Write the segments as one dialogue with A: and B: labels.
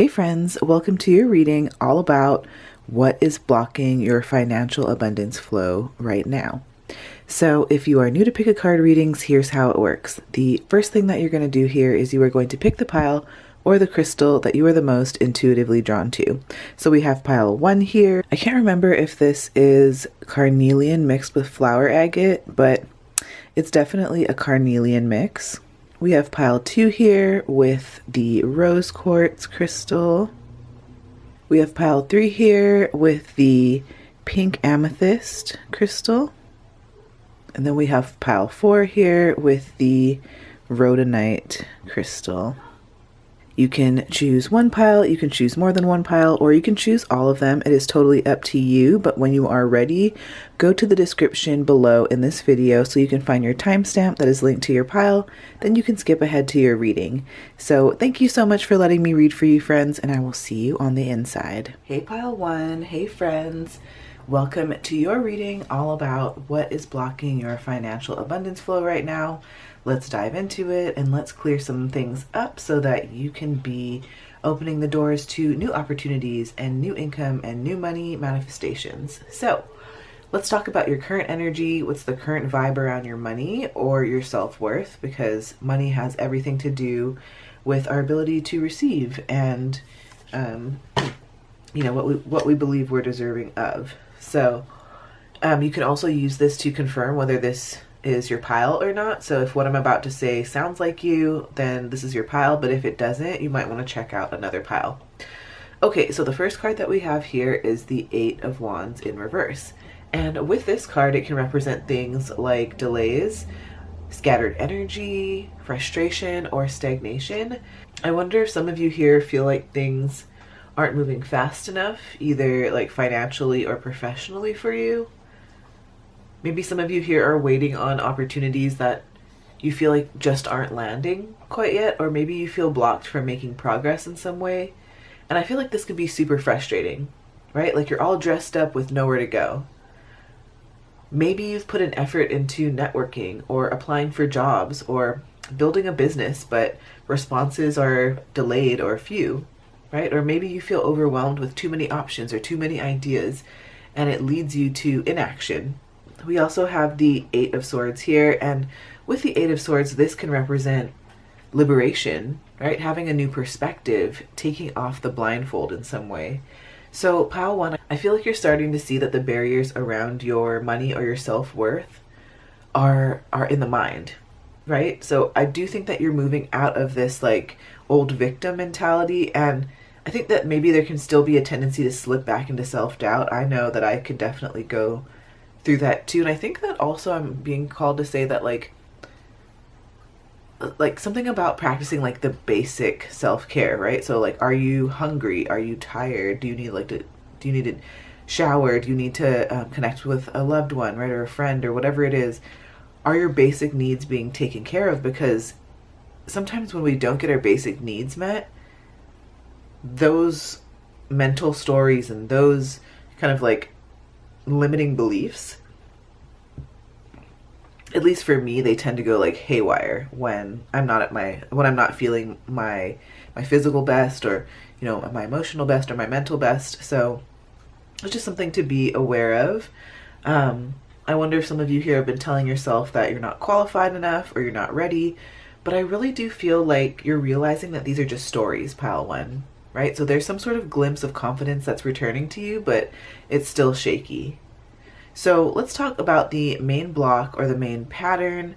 A: Hey friends, welcome to your reading all about what is blocking your financial abundance flow right now. So if you are new to pick a card readings, here's how it works. The first thing that you're going to do here is you are going to pick the pile or the crystal that you are the most intuitively drawn to. So we have pile 1 here. I can't remember if this is Carnelian mixed with flower agate, but it's definitely a Carnelian mix. We have pile 2 here with the rose quartz crystal. We have pile 3 here with the pink amethyst crystal. And then we have pile 4 here with the rhodonite crystal. You can choose one pile, you can choose more than one pile, or you can choose all of them. It is totally up to you, but when you are ready, go to the description below in this video so you can find your timestamp that is linked to your pile. Then you can skip ahead to your reading. So thank you so much for letting me read for you, friends, and I will see you on the inside. Hey pile 1, hey friends. Welcome to your reading all about what is blocking your financial abundance flow right now. Let's dive into it and let's clear some things up so that you can be opening the doors to new opportunities and new income and new money manifestations. So let's talk about your current energy. What's the current vibe around your money or your self-worth? Because money has everything to do with our ability to receive and what we believe we're deserving of. So you can also use this to confirm whether this is your pile or not. So if what I'm about to say sounds like you, then this is your pile, but if it doesn't, you might want to check out another pile. Okay, so the first card that we have here is the 8 of Wands in reverse. And with this card, it can represent things like delays, scattered energy, frustration, or stagnation. I wonder if some of you here feel like things aren't moving fast enough, either like financially or professionally for you. Maybe some of you here are waiting on opportunities that you feel like just aren't landing quite yet, or maybe you feel blocked from making progress in some way. And I feel like this could be super frustrating, right? Like you're all dressed up with nowhere to go. Maybe you've put an effort into networking or applying for jobs or building a business, but responses are delayed or few, right? Or maybe you feel overwhelmed with too many options or too many ideas, and it leads you to inaction. We also have the 8 of Swords here, and with the 8 of Swords, this can represent liberation, right? Having a new perspective, taking off the blindfold in some way. So pile 1, I feel like you're starting to see that the barriers around your money or your self-worth are in the mind, right? So I do think that you're moving out of this like old victim mentality, and I think that maybe there can still be a tendency to slip back into self-doubt. I know that I could definitely go through that too, and I think that also I'm being called to say that like something about practicing like the basic self-care, right? So like, are you hungry? Are you tired? Do you need to shower? Do you need to connect with a loved one, right, or a friend, or whatever it is? Are your basic needs being taken care of? Because sometimes when we don't get our basic needs met, those mental stories and those kind of like limiting beliefs, at least for me, they tend to go like haywire when I'm not feeling my physical best, or my emotional best or my mental best. So it's just something to be aware of. I wonder if some of you here have been telling yourself that you're not qualified enough or you're not ready, but I really do feel like you're realizing that these are just stories, pile 1, right? So there's some sort of glimpse of confidence that's returning to you, but it's still shaky. So let's talk about the main block or the main pattern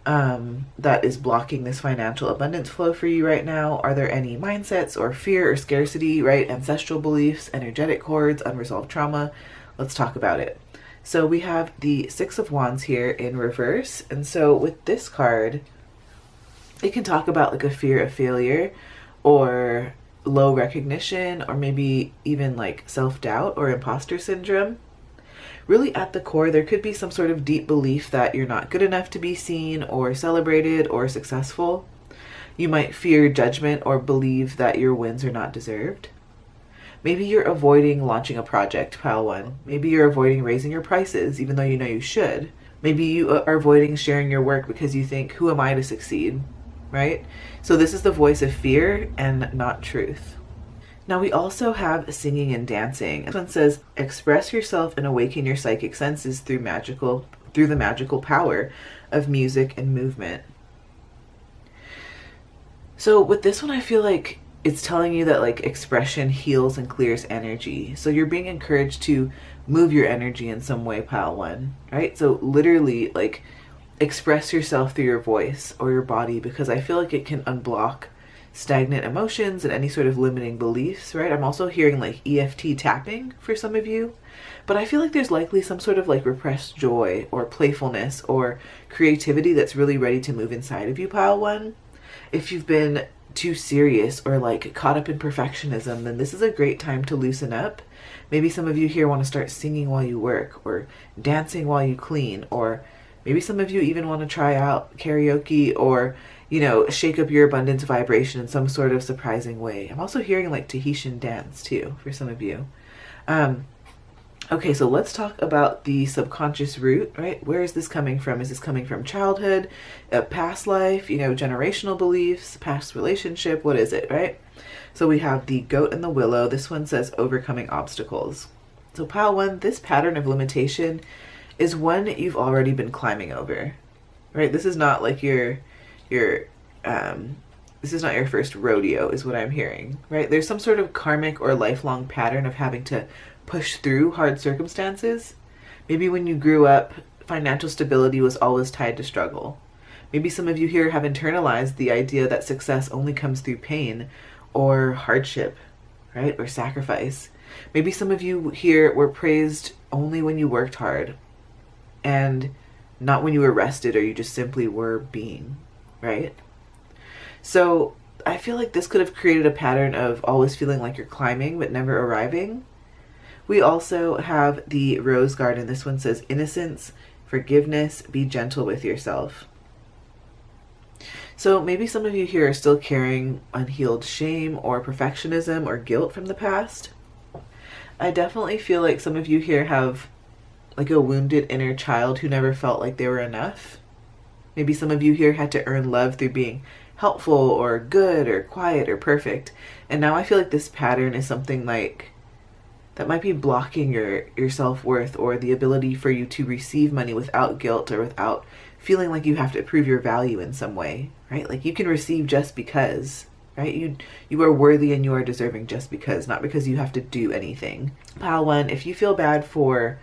A: that is blocking this financial abundance flow for you right now. Are there any mindsets or fear or scarcity, right? Ancestral beliefs, energetic cords, unresolved trauma? Let's talk about it. So we have the 6 of Wands here in reverse. And so with this card, it can talk about like a fear of failure or low recognition, or maybe even like self-doubt or imposter syndrome. Really at the core, there could be some sort of deep belief that you're not good enough to be seen or celebrated or successful. You might fear judgment or believe that your wins are not deserved. Maybe you're avoiding launching a project, pile 1. Maybe you're avoiding raising your prices even though you know you should. Maybe you are avoiding sharing your work because you think, who am I to succeed, right? So this is the voice of fear and not truth. Now we also have singing and dancing. This one says, express yourself and awaken your psychic senses through the magical power of music and movement. So with this one, I feel like it's telling you that like expression heals and clears energy. So you're being encouraged to move your energy in some way, pile one, right? So literally like express yourself through your voice or your body, because I feel like it can unblock stagnant emotions and any sort of limiting beliefs, right? I'm also hearing like EFT tapping for some of you, but I feel like there's likely some sort of like repressed joy or playfulness or creativity that's really ready to move inside of you, pile one. If you've been too serious or like caught up in perfectionism, then this is a great time to loosen up. Maybe some of you here want to start singing while you work or dancing while you clean, or maybe some of you even want to try out karaoke or, you know, shake up your abundance vibration in some sort of surprising way. I'm also hearing like Tahitian dance too for some of you. Okay, so let's talk about the subconscious root, right? Where is this coming from? Is this coming from childhood, a past life, you know, generational beliefs, past relationship? What is it, right? So we have the goat and the willow. This one says overcoming obstacles. So pile one, this pattern of limitation is one you've already been climbing over, right? This is not like this is not your first rodeo, is what I'm hearing, right? There's some sort of karmic or lifelong pattern of having to push through hard circumstances. Maybe when you grew up, financial stability was always tied to struggle. Maybe some of you here have internalized the idea that success only comes through pain or hardship, right? Or sacrifice. Maybe some of you here were praised only when you worked hard and not when you were rested or you just simply were being, right? So I feel like this could have created a pattern of always feeling like you're climbing but never arriving. We also have the rose garden. This one says innocence, forgiveness, be gentle with yourself. So maybe some of you here are still carrying unhealed shame or perfectionism or guilt from the past. I definitely feel like some of you here have like a wounded inner child who never felt like they were enough. Maybe some of you here had to earn love through being helpful or good or quiet or perfect. And now I feel like this pattern is something like that might be blocking your self-worth or the ability for you to receive money without guilt or without feeling like you have to prove your value in some way, right? Like you can receive just because, right? You are worthy and you are deserving just because, not because you have to do anything. Pile one, if you feel bad for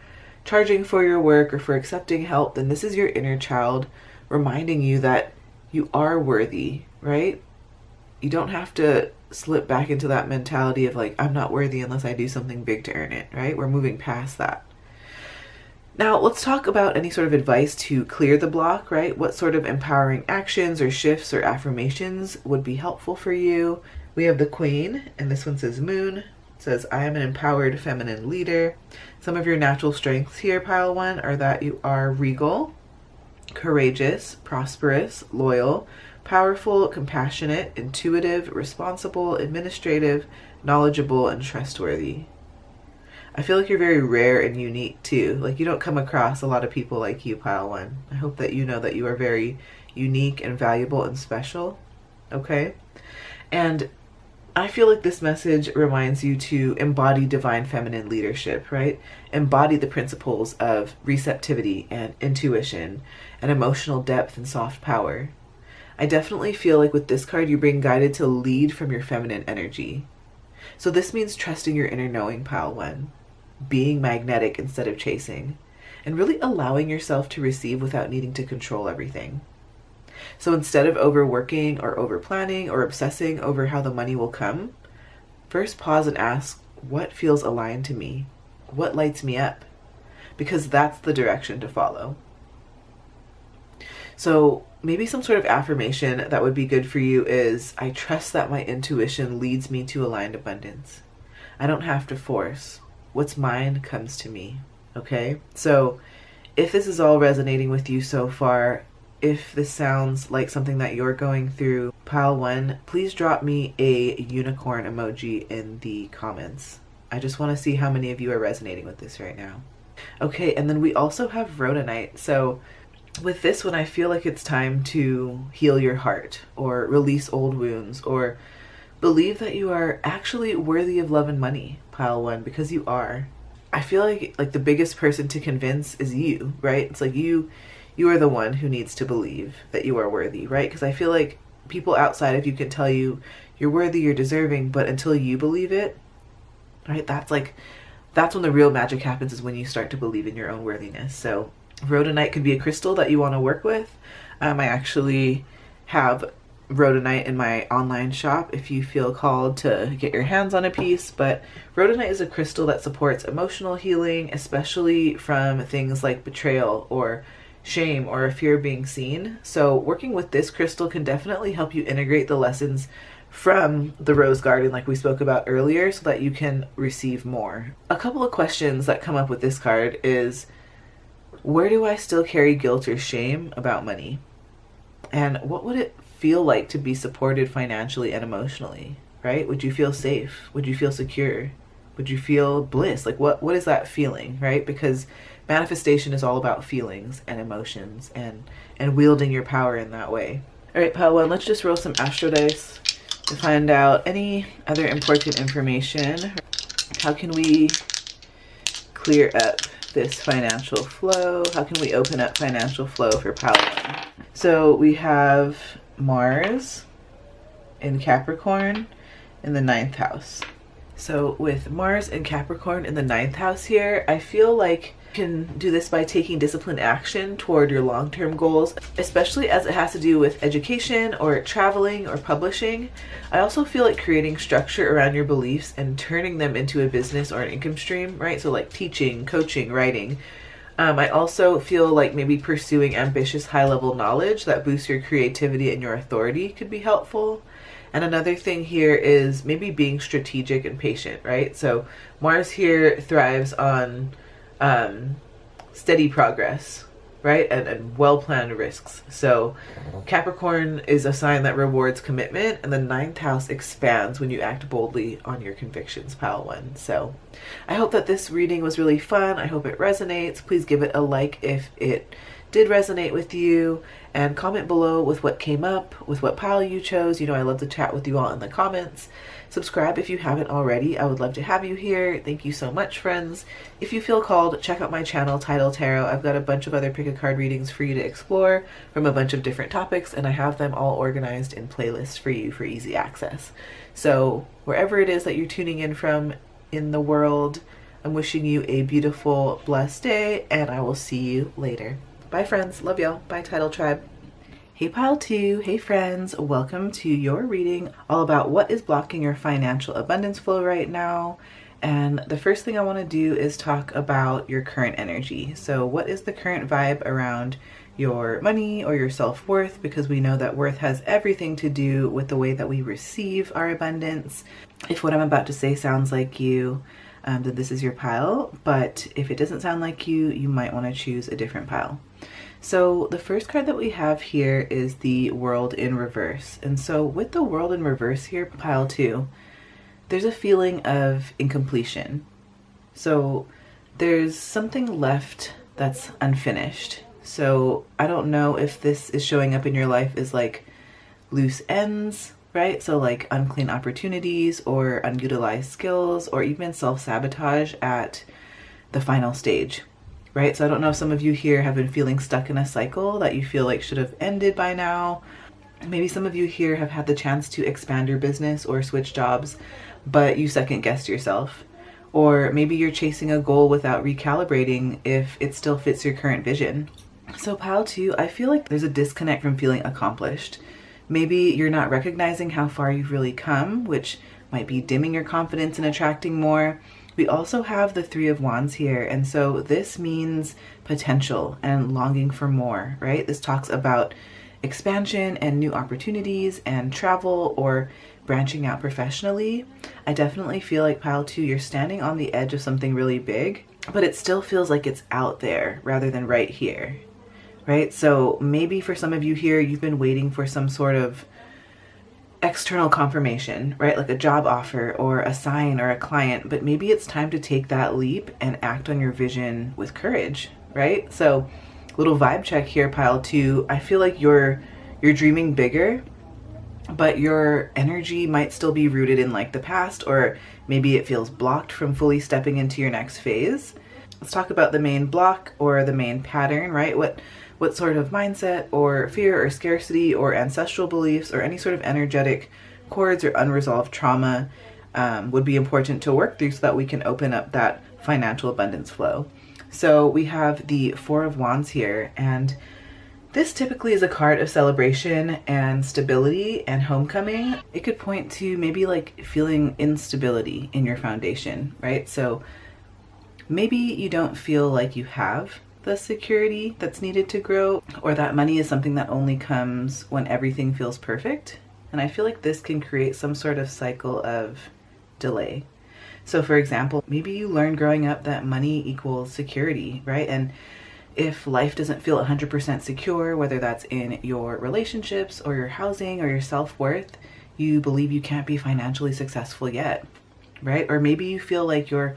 A: charging for your work or for accepting help, then this is your inner child reminding you that you are worthy, right? You don't have to slip back into that mentality of like, I'm not worthy unless I do something big to earn it, right? We're moving past that. Now let's talk about any sort of advice to clear the block, right? What sort of empowering actions or shifts or affirmations would be helpful for you? We have the Queen, and this one says moon. It says, I am an empowered feminine leader. Some of your natural strengths here, pile one, are that you are regal, courageous, prosperous, loyal, powerful, compassionate, intuitive, responsible, administrative, knowledgeable, and trustworthy. I feel like you're very rare and unique too. Like you don't come across a lot of people like you, pile one. I hope that you know that you are very unique and valuable and special. Okay? And I feel like this message reminds you to embody divine feminine leadership, right? Embody the principles of receptivity and intuition and emotional depth and soft power. I definitely feel like with this card, you're being guided to lead from your feminine energy. So this means trusting your inner knowing, pile one, being magnetic instead of chasing, and really allowing yourself to receive without needing to control everything. So instead of overworking or overplanning or obsessing over how the money will come, first pause and ask, what feels aligned to me? What lights me up? Because that's the direction to follow. So maybe some sort of affirmation that would be good for you is, I trust that my intuition leads me to aligned abundance. I don't have to force. What's mine comes to me. Okay? So if this is all resonating with you so far, if this sounds like something that you're going through, pile one, please drop me a unicorn emoji in the comments. I just want to see how many of you are resonating with this right now. Okay, and then we also have Rhodonite. So with this one, I feel like it's time to heal your heart or release old wounds or believe that you are actually worthy of love and money, pile 1, because you are. I feel like the biggest person to convince is you, right? It's like you are the one who needs to believe that you are worthy, right? Because I feel like people outside of you can tell you you're worthy, you're deserving, but until you believe it, right? That's when the real magic happens, is when you start to believe in your own worthiness. So Rhodonite could be a crystal that you want to work with. I actually have Rhodonite in my online shop if you feel called to get your hands on a piece. But Rhodonite is a crystal that supports emotional healing, especially from things like betrayal or shame or a fear of being seen. So working with this crystal can definitely help you integrate the lessons from the rose garden like we spoke about earlier, so that you can receive more. A couple of questions that come up with this card is, where do I still carry guilt or shame about money? And what would it feel like to be supported financially and emotionally, right? Would you feel safe? Would you feel secure? Would you feel bliss? Like what is that feeling, right? Because manifestation is all about feelings and emotions and wielding your power in that way. All right, pile 1, let's just roll some astro dice to find out any other important information. How can we clear up this financial flow? How can we open up financial flow for pile 1? So we have Mars in Capricorn in the 9th house. So with Mars in Capricorn in the 9th house here, I feel like you can do this by taking disciplined action toward your long-term goals, especially as it has to do with education or traveling or publishing. I also feel like creating structure around your beliefs and turning them into a business or an income stream, right? So like teaching, coaching, writing. I also feel like maybe pursuing ambitious high-level knowledge that boosts your creativity and your authority could be helpful. And another thing here is maybe being strategic and patient, right? So Mars here thrives on steady progress, right? And well-planned risks. So Capricorn is a sign that rewards commitment, and the 9th house expands when you act boldly on your convictions, pile 1. So I hope that this reading was really fun. I hope it resonates. Please give it a like if it did resonate with you, and comment below with what came up, with what pile you chose. You know, I love to chat with you all in the comments. Subscribe if you haven't already. I would love to have you here. Thank you so much, friends. If you feel called, check out my channel, Tidal Tarot. I've got a bunch of other pick a card readings for you to explore from a bunch of different topics, and I have them all organized in playlists for you for easy access. So wherever it is that you're tuning in from in the world, I'm wishing you a beautiful, blessed day, and I will see you later. Bye, friends. Love y'all. Bye, Tidal Tribe. Hey, pile 2. Hey, friends. Welcome to your reading all about what is blocking your financial abundance flow right now. And the first thing I want to do is talk about your current energy. So what is the current vibe around your money or your self-worth? Because we know that worth has everything to do with the way that we receive our abundance. If what I'm about to say sounds like you, then this is your pile. But if it doesn't sound like you might want to choose a different pile. So the first card that we have here is the World in Reverse. And so with the World in Reverse here, pile 2, there's a feeling of incompletion. So there's something left that's unfinished. So I don't know if this is showing up in your life as like loose ends, right? So like unclean opportunities or unutilized skills, or even self-sabotage at the final stage. Right? So I don't know if some of you here have been feeling stuck in a cycle that you feel like should have ended by now. Maybe some of you here have had the chance to expand your business or switch jobs, but you second guessed yourself. Or maybe you're chasing a goal without recalibrating if it still fits your current vision. So pile 2, I feel like there's a disconnect from feeling accomplished. Maybe you're not recognizing how far you've really come, which might be dimming your confidence and attracting more. We also have the 3 of Wands here, and so this means potential and longing for more, right? This talks about expansion and new opportunities and travel or branching out professionally. I definitely feel like pile 2, you're standing on the edge of something really big, but it still feels like it's out there rather than right here, right? So maybe for some of you here, you've been waiting for some sort of external confirmation, right? Like a job offer or a sign or a client, but maybe it's time to take that leap and act on your vision with courage, right? So little vibe check here, pile 2. I feel like you're dreaming bigger, but your energy might still be rooted in like the past, or maybe it feels blocked from fully stepping into your next phase. Let's talk about the main block or the main pattern, right? What sort of mindset or fear or scarcity or ancestral beliefs or any sort of energetic cords or unresolved trauma would be important to work through so that we can open up that financial abundance flow. So we have the Four of Wands here, and this typically is a card of celebration and stability and homecoming. It could point to maybe like feeling instability in your foundation, right? So maybe you don't feel like you have the security that's needed to grow, or that money is something that only comes when everything feels perfect. And I feel like this can create some sort of cycle of delay. So for example, maybe you learned growing up that money equals security, right? And if life doesn't feel 100% secure, whether that's in your relationships or your housing or your self-worth, you believe you can't be financially successful yet, right? Or maybe you feel like you're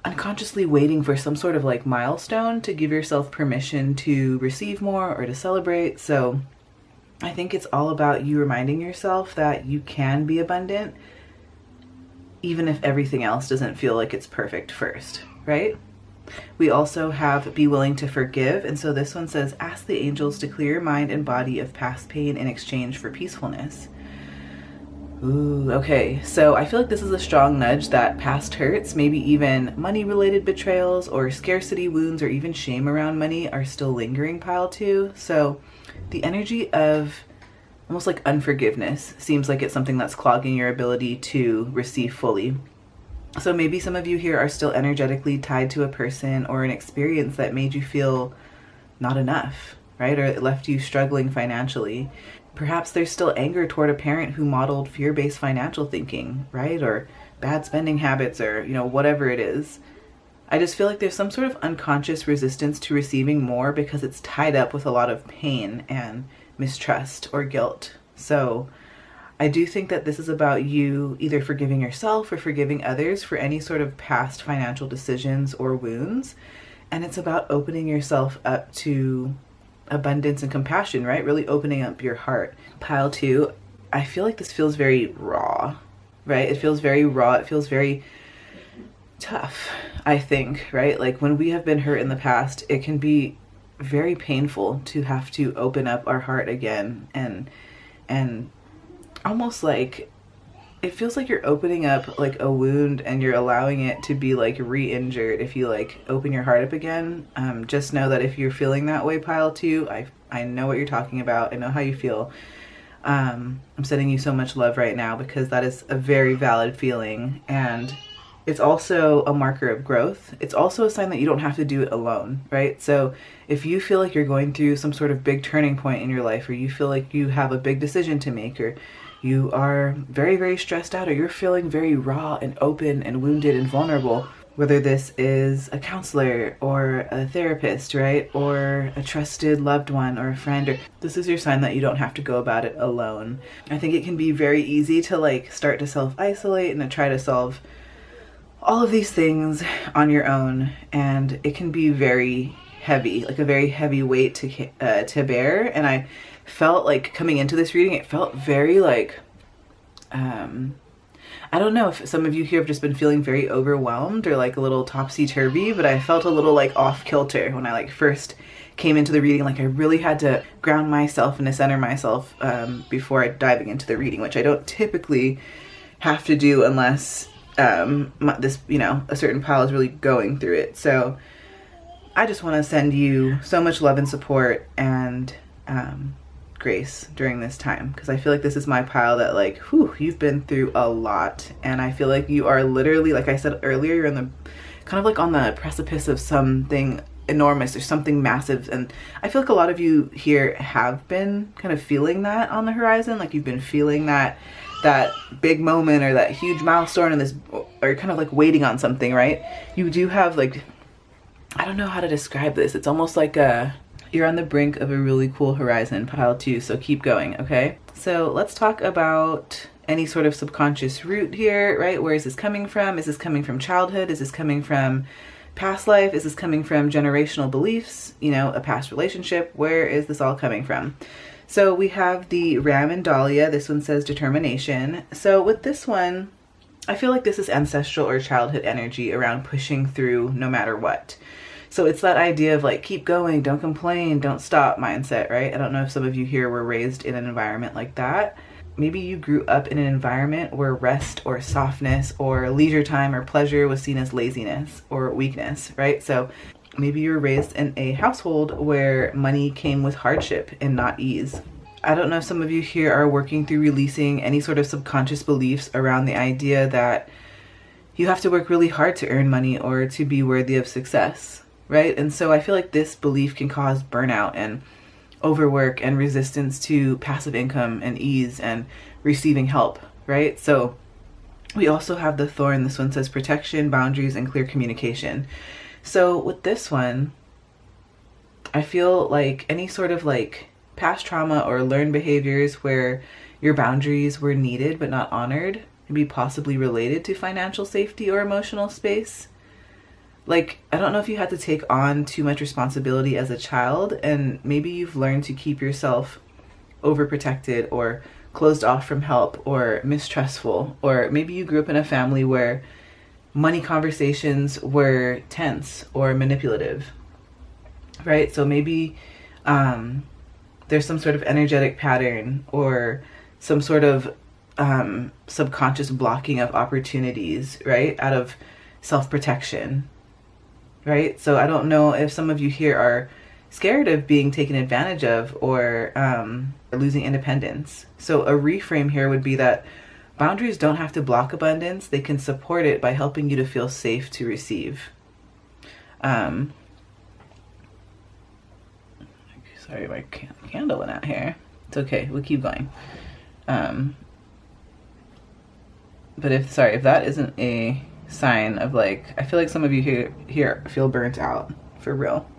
A: unconsciously waiting for some sort of like milestone to give yourself permission to receive more or to celebrate. So I think it's all about you reminding yourself that you can be abundant, even if everything else doesn't feel like it's perfect first, right? We also have be willing to forgive. And so this one says, ask the angels to clear your mind and body of past pain in exchange for peacefulness. Ooh, okay. So I feel like this is a strong nudge that past hurts, maybe even money-related betrayals or scarcity wounds or even shame around money are still lingering, pile 2. So the energy of almost like unforgiveness seems like it's something that's clogging your ability to receive fully. So maybe some of you here are still energetically tied to a person or an experience that made you feel not enough, right? Or it left you struggling financially. Perhaps there's still anger toward a parent who modeled fear-based financial thinking, right? Or bad spending habits, or, you know, whatever it is. I just feel like there's some sort of unconscious resistance to receiving more because it's tied up with a lot of pain and mistrust or guilt. So I do think that this is about you either forgiving yourself or forgiving others for any sort of past financial decisions or wounds. And it's about opening yourself up to abundance and compassion, right? Really opening up your heart. Pile 2, I feel like this feels very raw, right? It feels very raw. It feels very tough, I think, right? Like when we have been hurt in the past, it can be very painful to have to open up our heart again and almost like it feels like you're opening up like a wound and you're allowing it to be like re-injured if you like open your heart up again. Just know that if you're feeling that way, pile 2, I know what you're talking about. I know how you feel. I'm sending you so much love right now because that is a very valid feeling, and it's also a marker of growth. It's also a sign that you don't have to do it alone, right? So if you feel like you're going through some sort of big turning point in your life, or you feel like you have a big decision to make, or you are very, very stressed out, or you're feeling very raw and open and wounded and vulnerable, whether this is a counselor or a therapist, right? Or a trusted loved one or a friend, or this is your sign that you don't have to go about it alone. I think it can be very easy to like start to self-isolate and to try to solve all of these things on your own. And it can be very heavy, like a very heavy weight to bear. And I felt like coming into this reading, it felt very like, I don't know if some of you here have just been feeling very overwhelmed or like a little topsy-turvy, but I felt a little like off kilter when I like first came into the reading. Like I really had to ground myself and to center myself before diving into the reading, which I don't typically have to do unless this, you know, a certain pile is really going through it. So I just want to send you so much love and support and grace during this time, because I feel like this is my pile that like, whew, you've been through a lot, and I feel like you are literally, like I said earlier, you're in the kind of like on the precipice of something enormous or something massive. And I feel like a lot of you here have been kind of feeling that on the horizon, like you've been feeling that big moment or that huge milestone, and this, or kind of like waiting on something, right? You do have like, I don't know how to describe this. It's almost like you're on the brink of a really cool horizon, pile 2, so keep going, okay? So let's talk about any sort of subconscious root here, right? Where is this coming from? Is this coming from childhood? Is this coming from past life? Is this coming from generational beliefs? You know, a past relationship? Where is this all coming from? So we have the Ram and Dahlia. This one says determination. So with this one, I feel like this is ancestral or childhood energy around pushing through no matter what. So it's that idea of like, keep going, don't complain, don't stop mindset, right? I don't know if some of you here were raised in an environment like that. Maybe you grew up in an environment where rest or softness or leisure time or pleasure was seen as laziness or weakness, right? So maybe you were raised in a household where money came with hardship and not ease. I don't know if some of you here are working through releasing any sort of subconscious beliefs around the idea that you have to work really hard to earn money or to be worthy of success. Right? And so I feel like this belief can cause burnout and overwork and resistance to passive income and ease and receiving help, right? So we also have the thorn. This one says protection, boundaries, and clear communication. So with this one, I feel like any sort of like past trauma or learned behaviors where your boundaries were needed but not honored can be possibly related to financial safety or emotional space. Like, I don't know if you had to take on too much responsibility as a child, and maybe you've learned to keep yourself overprotected or closed off from help or mistrustful, or maybe you grew up in a family where money conversations were tense or manipulative, right? So maybe there's some sort of energetic pattern or some sort of subconscious blocking of opportunities, right? Out of self-protection. Right? So I don't know if some of you here are scared of being taken advantage of or losing independence. So a reframe here would be that boundaries don't have to block abundance. They can support it by helping you to feel safe to receive. Sorry, my candle went out here. It's okay. We'll keep going. But if that isn't a sign of like, I feel like some of you here feel burnt out for real.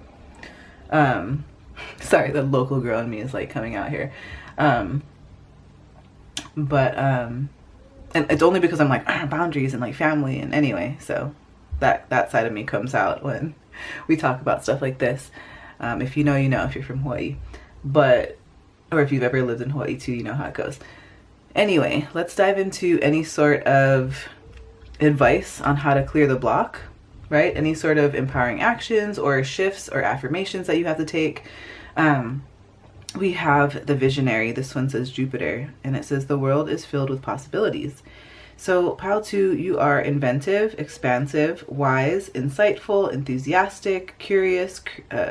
A: Sorry, the local girl in me is like coming out here. And it's only because I'm like boundaries and like family and anyway, so that side of me comes out when we talk about stuff like this. If you know, you know, if you're from Hawaii, or if you've ever lived in Hawaii too, you know how it goes. Anyway, let's dive into any sort of advice on how to clear the block, right? Any sort of empowering actions or shifts or affirmations that you have to take. We have the visionary. This one says Jupiter, and it says the world is filled with possibilities. So pile 2, you are inventive, expansive, wise, insightful, enthusiastic, curious,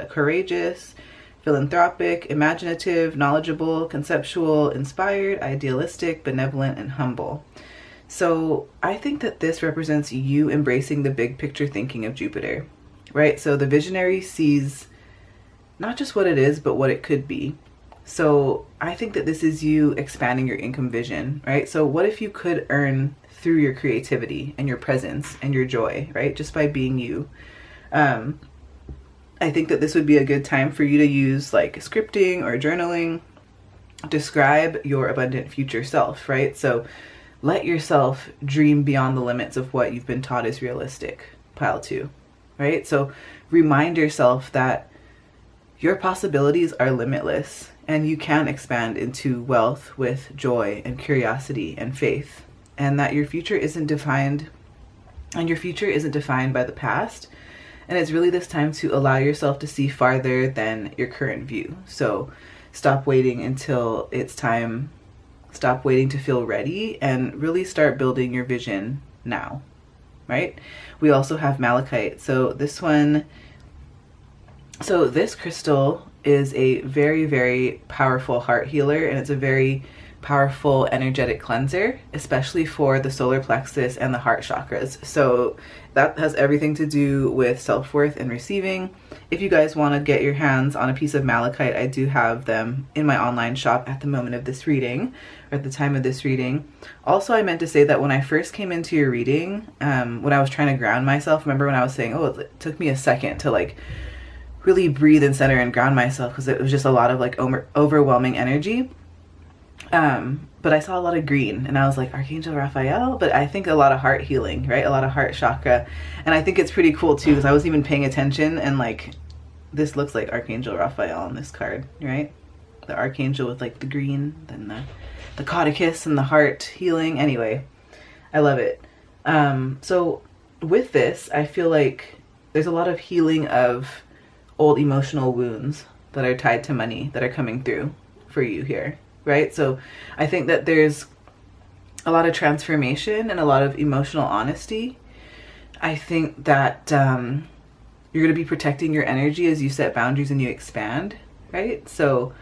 A: courageous, philanthropic, imaginative, knowledgeable, conceptual, inspired, idealistic, benevolent, and humble. So I think that this represents you embracing the big picture thinking of Jupiter, right? So the visionary sees not just what it is, but what it could be. So I think that this is you expanding your income vision, right? So what if you could earn through your creativity and your presence and your joy, right? Just by being you. I think that this would be a good time for you to use like scripting or journaling, describe your abundant future self, right? So let yourself dream beyond the limits of what you've been taught is realistic, pile 2, right? So remind yourself that your possibilities are limitless and you can expand into wealth with joy and curiosity and faith, and that your future isn't defined by the past. And it's really this time to allow yourself to see farther than your current view. So stop waiting until it's time. Stop waiting to feel ready and really start building your vision now, right? We also have malachite. So this crystal is a very, very powerful heart healer, and it's a very powerful energetic cleanser, especially for the solar plexus and the heart chakras. So that has everything to do with self-worth and receiving. If you guys want to get your hands on a piece of malachite, I do have them in my online shop at the moment of this reading, or at the time of this reading. Also, I meant to say that when I first came into your reading, when I was trying to ground myself, remember when I was saying, oh, it took me a second to like really breathe and center and ground myself because it was just a lot of like overwhelming energy. But I saw a lot of green and I was like, Archangel Raphael, but I think a lot of heart healing, right? A lot of heart chakra. And I think it's pretty cool too, because I was even paying attention and like, this looks like Archangel Raphael on this card, right?
B: the archangel with like the green, then the caudicus and the heart healing. Anyway, I love it. So with this, I feel like there's a lot of healing of old emotional wounds that are tied to money that are coming through for you here, right? So I think that there's a lot of transformation and a lot of emotional honesty. I think that you're going to be protecting your energy as you set boundaries and you expand, right? So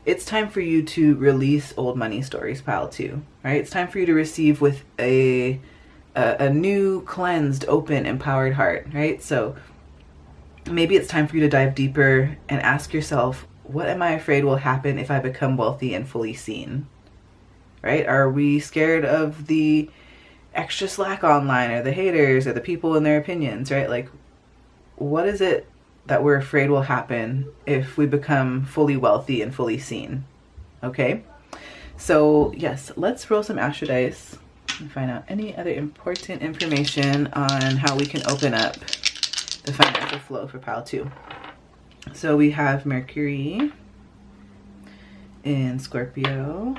B: it's time for you to release old money stories, pile 2, right? It's time for you to receive with a new, cleansed, open, empowered heart, right? So maybe it's time for you to dive deeper and ask yourself, what am I afraid will happen if I become wealthy and fully seen, right? Are we scared of the extra slack online or the haters or the people and their opinions, right? Like, what is it that we're afraid will happen if we become fully wealthy and fully seen? Okay, so yes, let's roll some astro dice and find out any other important information on how we can open up the financial flow for pile 2. So we have Mercury in Scorpio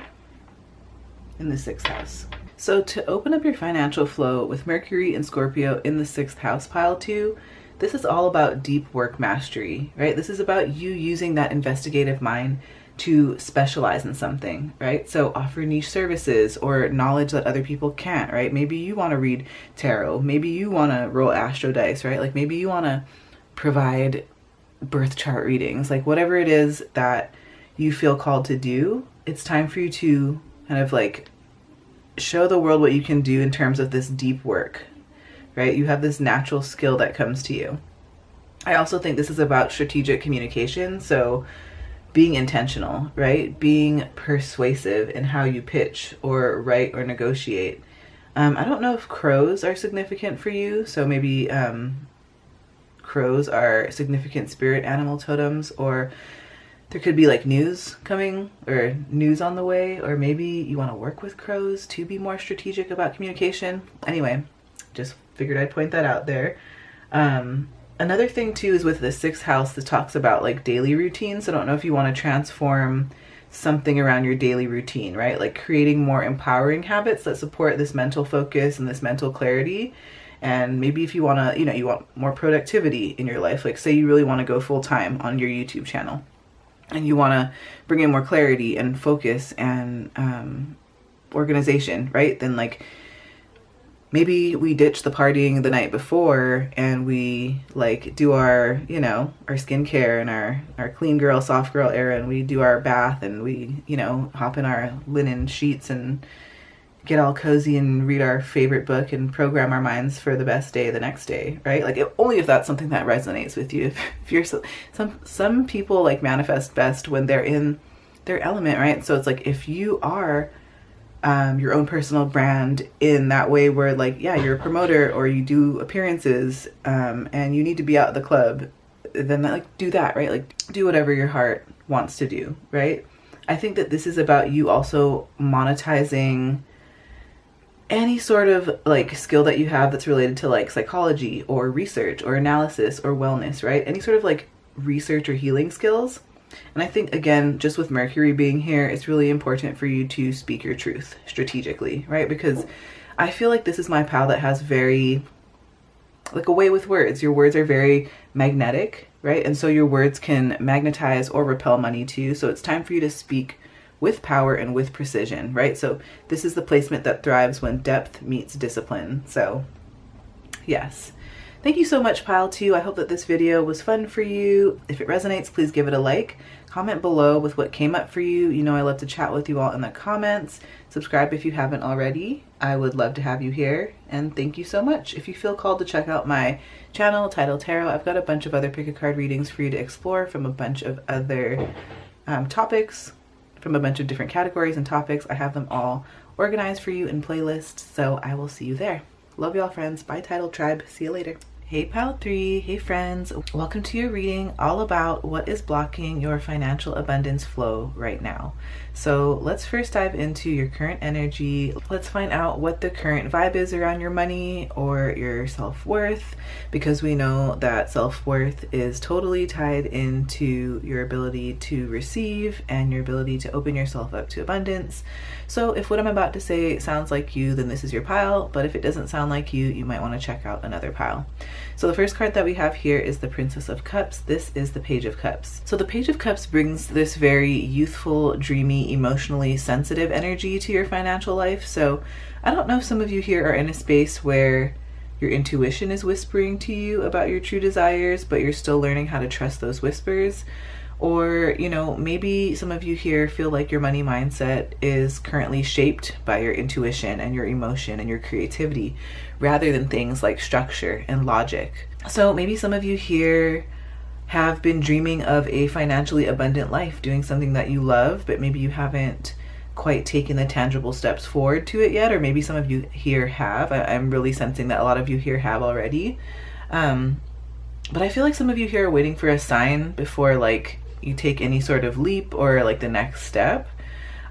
B: in the 6th house. So to open up your financial flow with Mercury and Scorpio in the 6th house, pile 2, this is all about deep work mastery, right? This is about you using that investigative mind to specialize in something, right? So offer niche services or knowledge that other people can't, right? Maybe you want to read tarot. Maybe you want to roll astro dice, right? Like maybe you want to provide birth chart readings, like whatever it is that you feel called to do. It's time for you to kind of like show the world what you can do in terms of this deep work, right? You have this natural skill that comes to you. I also think this is about strategic communication. So being intentional, right? Being persuasive in how you pitch or write or negotiate. I don't know if crows are significant for you. So maybe crows are significant spirit animal totems, or there could be like news coming or news on the way, or maybe you want to work with crows to be more strategic about communication. Anyway, just figured I'd point that out there. Another thing too is with the 6th house that talks about like daily routines. I don't know if you want to transform something around your daily routine, right? Like creating more empowering habits that support this mental focus and this mental clarity. And maybe if you want to, you want more productivity in your life, like say you really want to go full time on your YouTube channel and you want to bring in more clarity and focus and organization, right? Then like maybe we ditch the partying the night before and we like do our, our skincare and our clean girl, soft girl era, and we do our bath and we, hop in our linen sheets and get all cozy and read our favorite book and program our minds for the best day the next day, right? Like only if that's something that resonates with you. If you're some people like manifest best when they're in their element, right? So it's like if you are your own personal brand in that way where like, yeah, you're a promoter or you do appearances and you need to be out at the club, then like do that, right? Like do whatever your heart wants to do, right? I think that this is about you also monetizing any sort of like skill that you have that's related to like psychology or research or analysis or wellness, right? Any sort of like research or healing skills. And I think, again, just with Mercury being here, it's really important for you to speak your truth strategically, right? Because I feel like this is my pal that has very, like a way with words. Your words are very magnetic, right? And so your words can magnetize or repel money too. So it's time for you to speak with power and with precision, right? So this is the placement that thrives when depth meets discipline. So yes. Thank you so much, Pile 2. I hope that this video was fun for you. If it resonates, please give it a like. Comment below with what came up for you. You know I love to chat with you all in the comments. Subscribe if you haven't already. I would love to have you here. And thank you so much. If you feel called to check out my channel, Title Tarot, I've got a bunch of other pick a card readings for you to explore from a bunch of other topics, from a bunch of different categories and topics. I have them all organized for you in playlists. So I will see you there. Love y'all, friends. Bye, Title Tribe. See you later. Hey Pile 3, hey friends, welcome to your reading all about what is blocking your financial abundance flow right now. So let's first dive into your current energy. Let's find out what the current vibe is around your money or your self-worth, because we know that self-worth is totally tied into your ability to receive and your ability to open yourself up to abundance. So if what I'm about to say sounds like you, then this is your pile, but if it doesn't sound like you might want to check out another pile. So the first card that we have here is the Princess of Cups. This is the Page of Cups. So the Page of Cups brings this very youthful, dreamy, emotionally sensitive energy to your financial life. So I don't know if some of you here are in a space where your intuition is whispering to you about your true desires, but you're still learning how to trust those whispers. Or, you know, maybe some of you here feel like your money mindset is currently shaped by your intuition and your emotion and your creativity rather than things like structure and logic. So maybe some of you here have been dreaming of a financially abundant life, doing something that you love, but maybe you haven't quite taken the tangible steps forward to it yet. Or maybe some of you here have. I'm really sensing that a lot of you here have already. But I feel like some of you here are waiting for a sign before like you take any sort of leap or like the next step.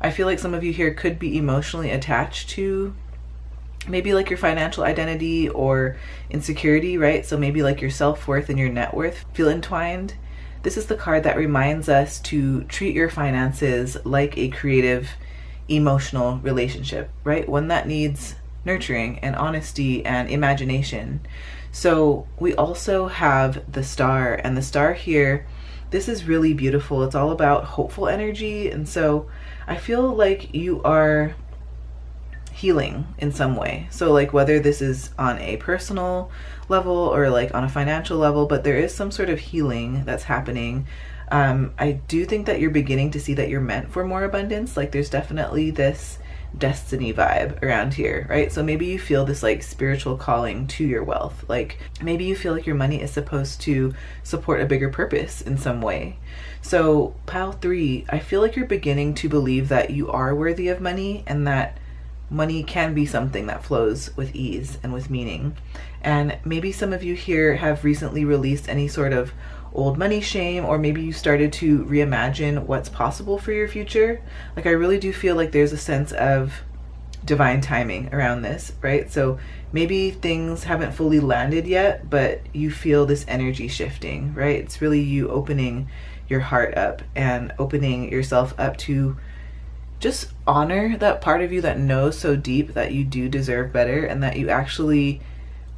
B: I feel like some of you here could be emotionally attached to maybe like your financial identity or insecurity, right? So maybe like your self-worth and your net worth feel entwined. This is the card that reminds us to treat your finances like a creative, emotional relationship, right? One that needs nurturing and honesty and imagination. So we also have the star, and the star here, this is really beautiful. It's all about hopeful energy. And so I feel like you are healing in some way. So like whether this is on a personal level or like on a financial level, but there is some sort of healing that's happening. I do think that you're beginning to see that you're meant for more abundance. Like there's definitely this destiny vibe around here, right? So maybe you feel this like spiritual calling to your wealth. Like maybe you feel like your money is supposed to support a bigger purpose in some way. So pile 3, I feel like you're beginning to believe that you are worthy of money and that money can be something that flows with ease and with meaning. And maybe some of you here have recently released any sort of old money shame, or maybe you started to reimagine what's possible for your future. Like I really do feel like there's a sense of divine timing around this, right? So maybe things haven't fully landed yet, but you feel this energy shifting, right? It's really you opening your heart up and opening yourself up to just honor that part of you that knows so deep that you do deserve better and that you actually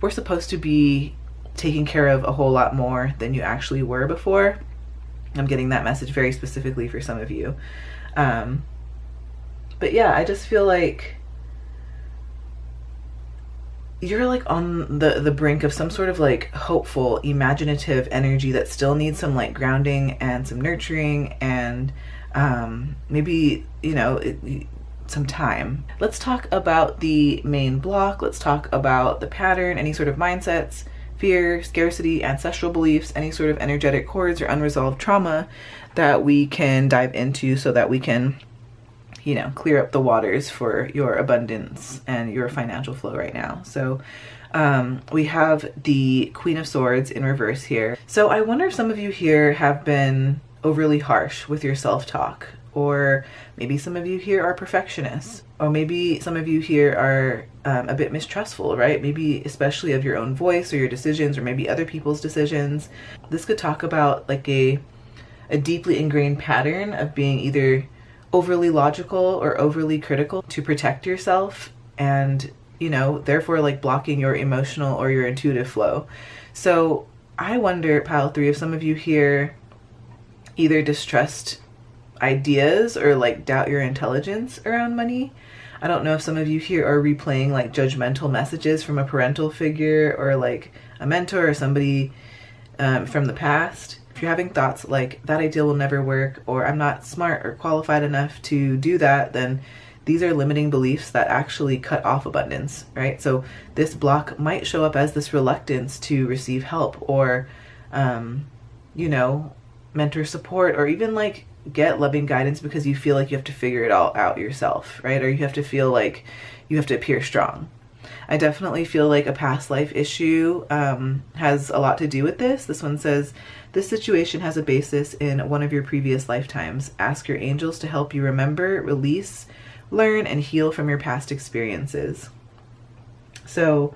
B: were supposed to be taking care of a whole lot more than you actually were before. I'm getting that message very specifically for some of you. But yeah, I just feel like you're like on the brink of some sort of like hopeful, imaginative energy that still needs some like grounding and some nurturing and maybe, you know, some time. Let's talk about the main block. Let's talk about the pattern, any sort of mindsets, fear, scarcity, ancestral beliefs, any sort of energetic cords or unresolved trauma that we can dive into so that we can, you know, clear up the waters for your abundance and your financial flow right now. So we have the Queen of Swords in reverse here. So I wonder if some of you here have been overly harsh with your self-talk, or maybe some of you here are perfectionists, or maybe some of you here are a bit mistrustful, right? Maybe especially of your own voice or your decisions, or maybe other people's decisions. This could talk about like a deeply ingrained pattern of being either overly logical or overly critical to protect yourself, and, you know, therefore like blocking your emotional or your intuitive flow. So I wonder, pile 3, if some of you here either distrust ideas or like doubt your intelligence around money. I don't know if some of you here are replaying like judgmental messages from a parental figure or like a mentor or somebody from the past. If you're having thoughts like that idea will never work, or I'm not smart or qualified enough to do that, then these are limiting beliefs that actually cut off abundance, right? So this block might show up as this reluctance to receive help or, you know, mentor support, or even like get loving guidance because you feel like you have to figure it all out yourself, right? Or you have to feel like you have to appear strong. I definitely feel like a past life issue has a lot to do with this. This one says, this situation has a basis in one of your previous lifetimes. Ask your angels to help you remember, release, learn, and heal from your past experiences. So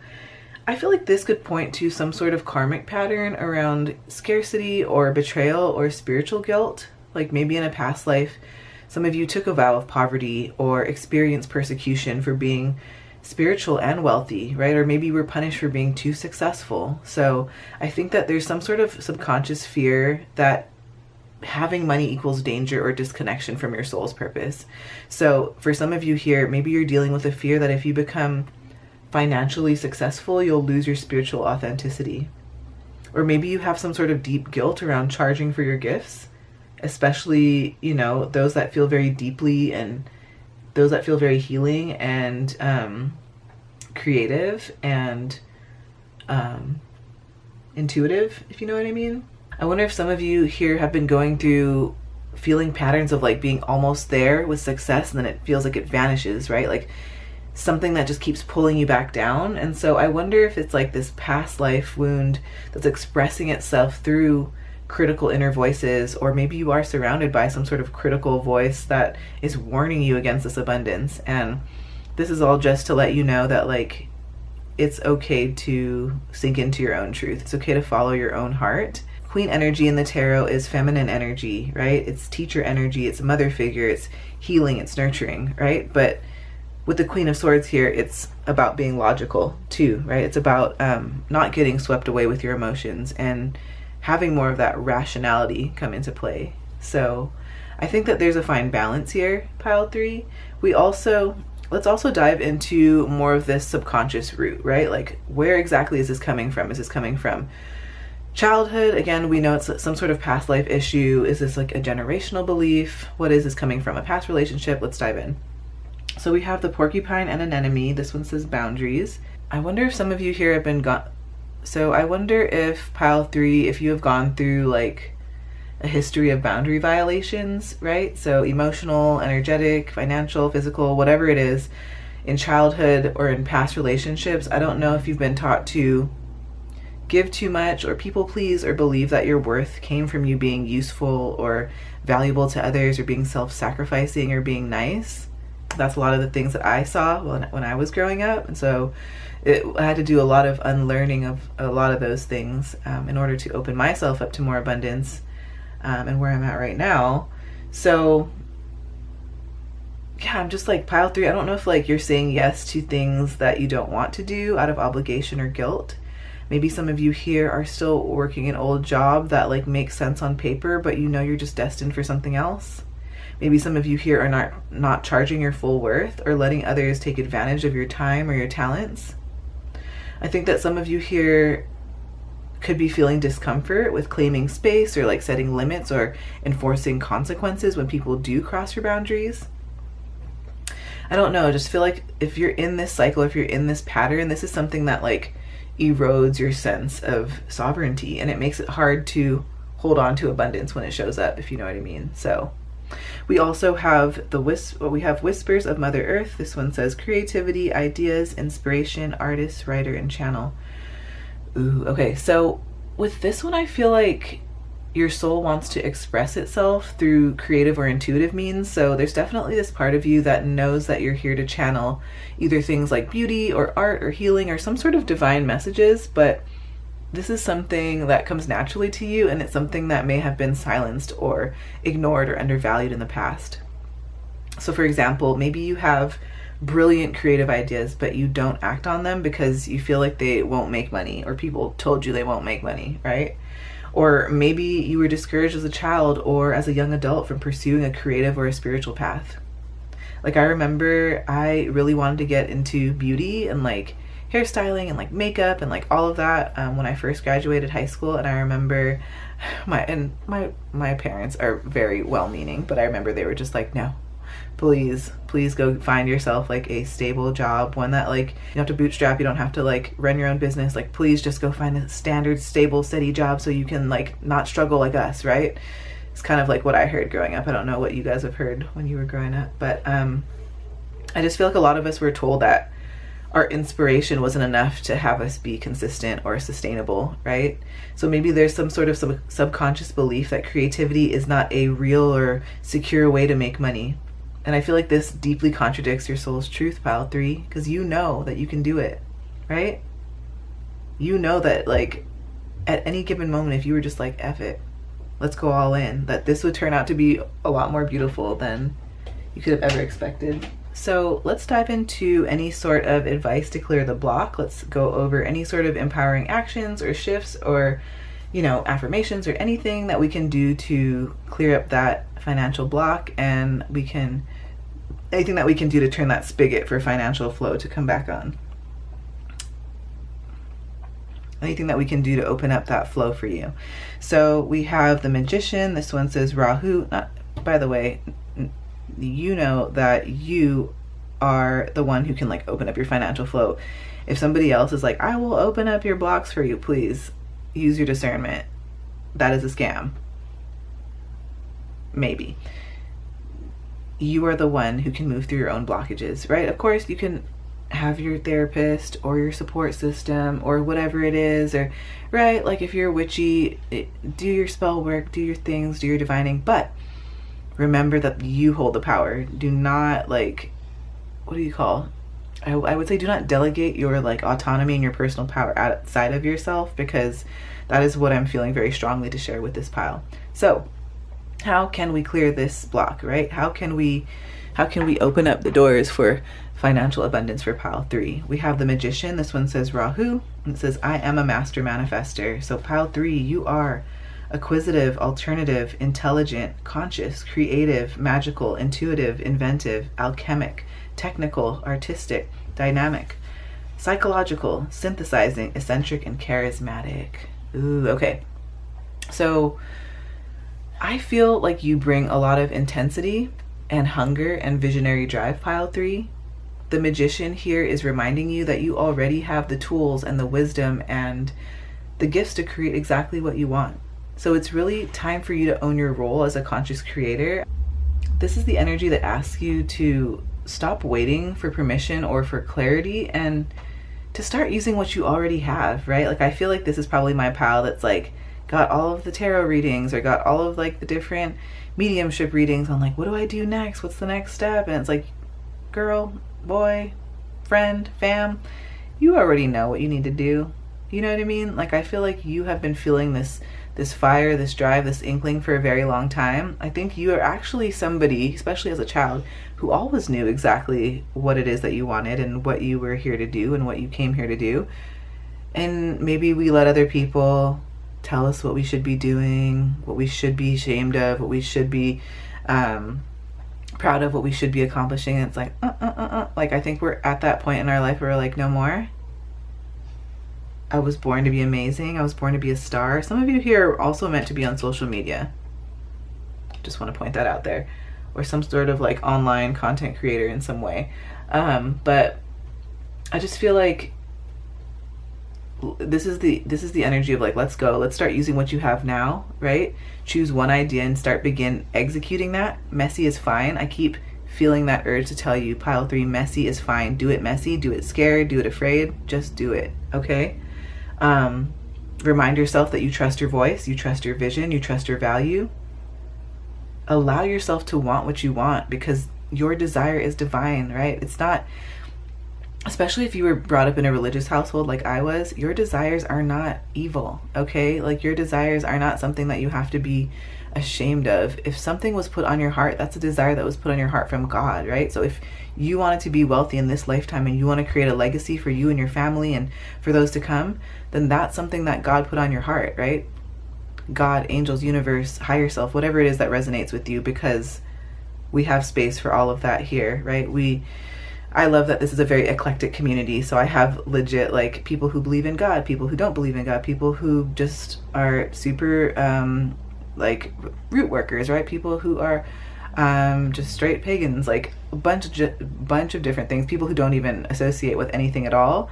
B: I feel like this could point to some sort of karmic pattern around scarcity or betrayal or spiritual guilt. Like maybe in a past life, some of you took a vow of poverty or experienced persecution for being spiritual and wealthy, right? Or maybe you were punished for being too successful. So I think that there's some sort of subconscious fear that having money equals danger or disconnection from your soul's purpose. So for some of you here, maybe you're dealing with a fear that if you become financially successful, you'll lose your spiritual authenticity. Or maybe you have some sort of deep guilt around charging for your gifts, especially, you know, those that feel very deeply and those that feel very healing and creative and intuitive, if you know what I mean. I wonder if some of you here have been going through feeling patterns of like being almost there with success and then it feels like it vanishes, right? Like something that just keeps pulling you back down. And so I wonder if it's like this past life wound that's expressing itself through critical inner voices, or maybe you are surrounded by some sort of critical voice that is warning you against this abundance. And this is all just to let you know that like it's okay to sink into your own truth. It's okay to follow your own heart. Queen energy in the tarot is feminine energy, right? It's teacher energy, it's mother figure, it's healing, it's nurturing, right? But with the Queen of Swords here, it's about being logical too, right? It's about not getting swept away with your emotions and having more of that rationality come into play. So I think that there's a fine balance here, pile 3. Let's also dive into more of this subconscious root, right? Like where exactly is this coming from? Is this coming from childhood? Again, we know it's some sort of past life issue. Is this like a generational belief? What is this coming from? A past relationship? Let's dive in. So we have the porcupine and an enemy. This one says boundaries. I wonder if some of you here have been So I wonder if pile 3, if you have gone through like a history of boundary violations, right? So emotional, energetic, financial, physical, whatever it is, in childhood or in past relationships. I don't know if you've been taught to give too much or people please or believe that your worth came from you being useful or valuable to others or being self-sacrificing or being nice. That's a lot of the things that I saw when I was growing up. And so I had to do a lot of unlearning of a lot of those things in order to open myself up to more abundance and where I'm at right now. So yeah, I'm just like pile 3. I don't know if like you're saying yes to things that you don't want to do out of obligation or guilt. Maybe some of you here are still working an old job that like makes sense on paper, but you know you're just destined for something else. Maybe some of you here are not charging your full worth or letting others take advantage of your time or your talents. I think that some of you here could be feeling discomfort with claiming space or like setting limits or enforcing consequences when people do cross your boundaries. I don't know, I just feel like if you're in this cycle, if you're in this pattern, this is something that like erodes your sense of sovereignty and it makes it hard to hold on to abundance when it shows up, if you know what I mean. So we also have we have Whispers of Mother Earth. This one says creativity, ideas, inspiration, artist, writer, and channel. Ooh, okay. So with this one, I feel like your soul wants to express itself through creative or intuitive means. So there's definitely this part of you that knows that you're here to channel either things like beauty or art or healing or some sort of divine messages, but this is something that comes naturally to you, and it's something that may have been silenced or ignored or undervalued in the past. So for example, maybe you have brilliant creative ideas, but you don't act on them because you feel like they won't make money, or people told you they won't make money, right? Or maybe you were discouraged as a child or as a young adult from pursuing a creative or a spiritual path. Like I remember I really wanted to get into beauty and like hairstyling and like makeup and like all of that when I first graduated high school. And I remember my parents are very well-meaning, but I remember they were just like, no, please go find yourself like a stable job, one that like you don't have to bootstrap, you don't have to like run your own business, like please just go find a standard stable steady job so you can like not struggle like us, right? It's kind of like what I heard growing up. I don't know what you guys have heard when you were growing up, but I just feel like a lot of us were told that our inspiration wasn't enough to have us be consistent or sustainable, right? So maybe there's some sort of subconscious belief that creativity is not a real or secure way to make money. And I feel like this deeply contradicts your soul's truth, pile 3, because you know that you can do it, right? You know that, like, at any given moment, if you were just like, F it, let's go all in, that this would turn out to be a lot more beautiful than you could have ever expected. So let's dive into any sort of advice to clear the block. Let's go over any sort of empowering actions or shifts or, you know, affirmations or anything that we can do to clear up that financial block, and anything that we can do to turn that spigot for financial flow to come back on. Anything that we can do to open up that flow for you. So we have the Magician. This one says Rahu. By the way, you know that you are the one who can, like, open up your financial flow. If somebody else is like, I will open up your blocks for you, please use your discernment. That is a scam. Maybe. You are the one who can move through your own blockages, right? Of course, you can have your therapist or your support system or whatever it is, or, right, like if you're witchy, do your spell work, do your things, do your divining, but remember that you hold the power. Do not, like, what do you call, I would say do not delegate your, like, autonomy and your personal power outside of yourself, because that is what I'm feeling very strongly to share with this pile. So how can we clear this block, right? How can we open up the doors for financial abundance for pile 3? We have the Magician. This one says Rahu, and it says, I am a master manifester. So pile 3, you are acquisitive, alternative, intelligent, conscious, creative, magical, intuitive, inventive, alchemic, technical, artistic, dynamic, psychological, synthesizing, eccentric, and charismatic. Ooh, okay. So I feel like you bring a lot of intensity and hunger and visionary drive, pile 3. The Magician here is reminding you that you already have the tools and the wisdom and the gifts to create exactly what you want. So it's really time for you to own your role as a conscious creator. This is the energy that asks you to stop waiting for permission or for clarity and to start using what you already have, right? Like, I feel like this is probably my pal that's, like, got all of the tarot readings or got all of, like, the different mediumship readings on, like, what do I do next? What's the next step? And it's like, girl, boy, friend, fam, you already know what you need to do. You know what I mean? Like, I feel like you have been feeling this fire, this drive, this inkling for a very long time. I think you are actually somebody, especially as a child, who always knew exactly what it is that you wanted and what you were here to do and what you came here to do. And maybe we let other people tell us what we should be doing, what we should be ashamed of, what we should be proud of, what we should be accomplishing. And it's like, like, I think we're at that point in our life where we're like, no more. I was born to be amazing. I was born to be a star. Some of you here are also meant to be on social media. Just want to point that out there. Or some sort of, like, online content creator in some way. But I just feel like this is the energy of, like, let's go. Let's start using what you have now, right? Choose one idea and begin executing that. Messy is fine. I keep feeling that urge to tell you, pile 3, messy is fine. Do it messy, do it scared, do it afraid. Just do it, okay? Remind yourself that you trust your voice, you trust your vision, you trust your value. Allow yourself to want what you want, because your desire is divine, right? It's not, especially if you were brought up in a religious household like I was, your desires are not evil, okay? Like, your desires are not something that you have to be ashamed of. If something was put on your heart, that's a desire that was put on your heart from God, right? So if you wanted to be wealthy in this lifetime and you want to create a legacy for you and your family and for those to come, then that's something that God put on your heart, right? God, angels, universe, higher self, whatever it is that resonates with you, because we have space for all of that here, right? I love that this is a very eclectic community. So I have legit, like, people who believe in God, people who don't believe in God, people who just are super like root workers, right? People who are just straight pagans, like a bunch of different things, people who don't even associate with anything at all.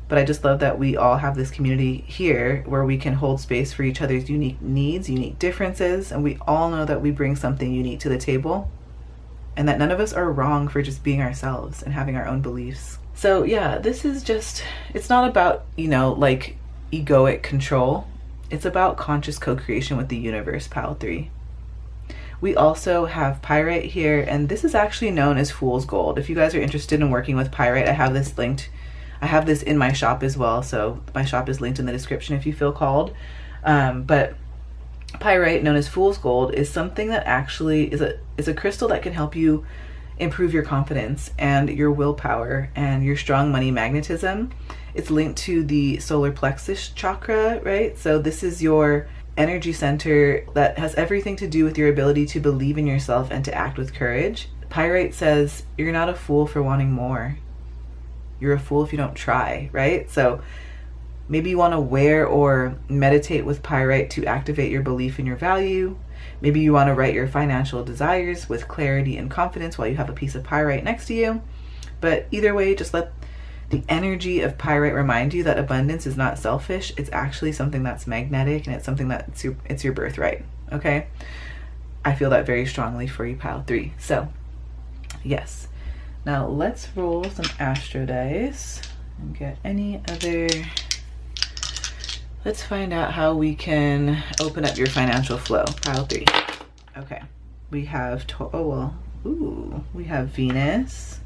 B: But I just love that we all have this community here where we can hold space for each other's unique needs, unique differences, and we all know that we bring something unique to the table, and that none of us are wrong for just being ourselves and having our own beliefs. So yeah, this is just, it's not about, like egoic control. It's about conscious co-creation with the universe, pile 3. We also have pyrite here, and this is actually known as fool's gold. If you guys are interested in working with pyrite, I have this linked. I have this in my shop as well, so my shop is linked in the description if you feel called. But pyrite, known as fool's gold, is something that actually is a crystal that can help you improve your confidence and your willpower and your strong money magnetism. It's linked to the solar plexus chakra, right? So this is your energy center that has everything to do with your ability to believe in yourself and to act with courage. Pyrite says you're not a fool for wanting more. You're a fool if you don't try, right? So maybe you want to wear or meditate with pyrite to activate your belief in your value. Maybe you want to write your financial desires with clarity and confidence while you have a piece of pyrite next to you. But either way, just let the energy of pyrite remind you that abundance is not selfish. It's actually something that's magnetic, and it's something that's it's your birthright, okay? I feel that very strongly for you, pile 3. So, yes. Now let's roll some astro dice and get any other... Let's find out how we can open up your financial flow, pile 3. Okay, we have, we have Venus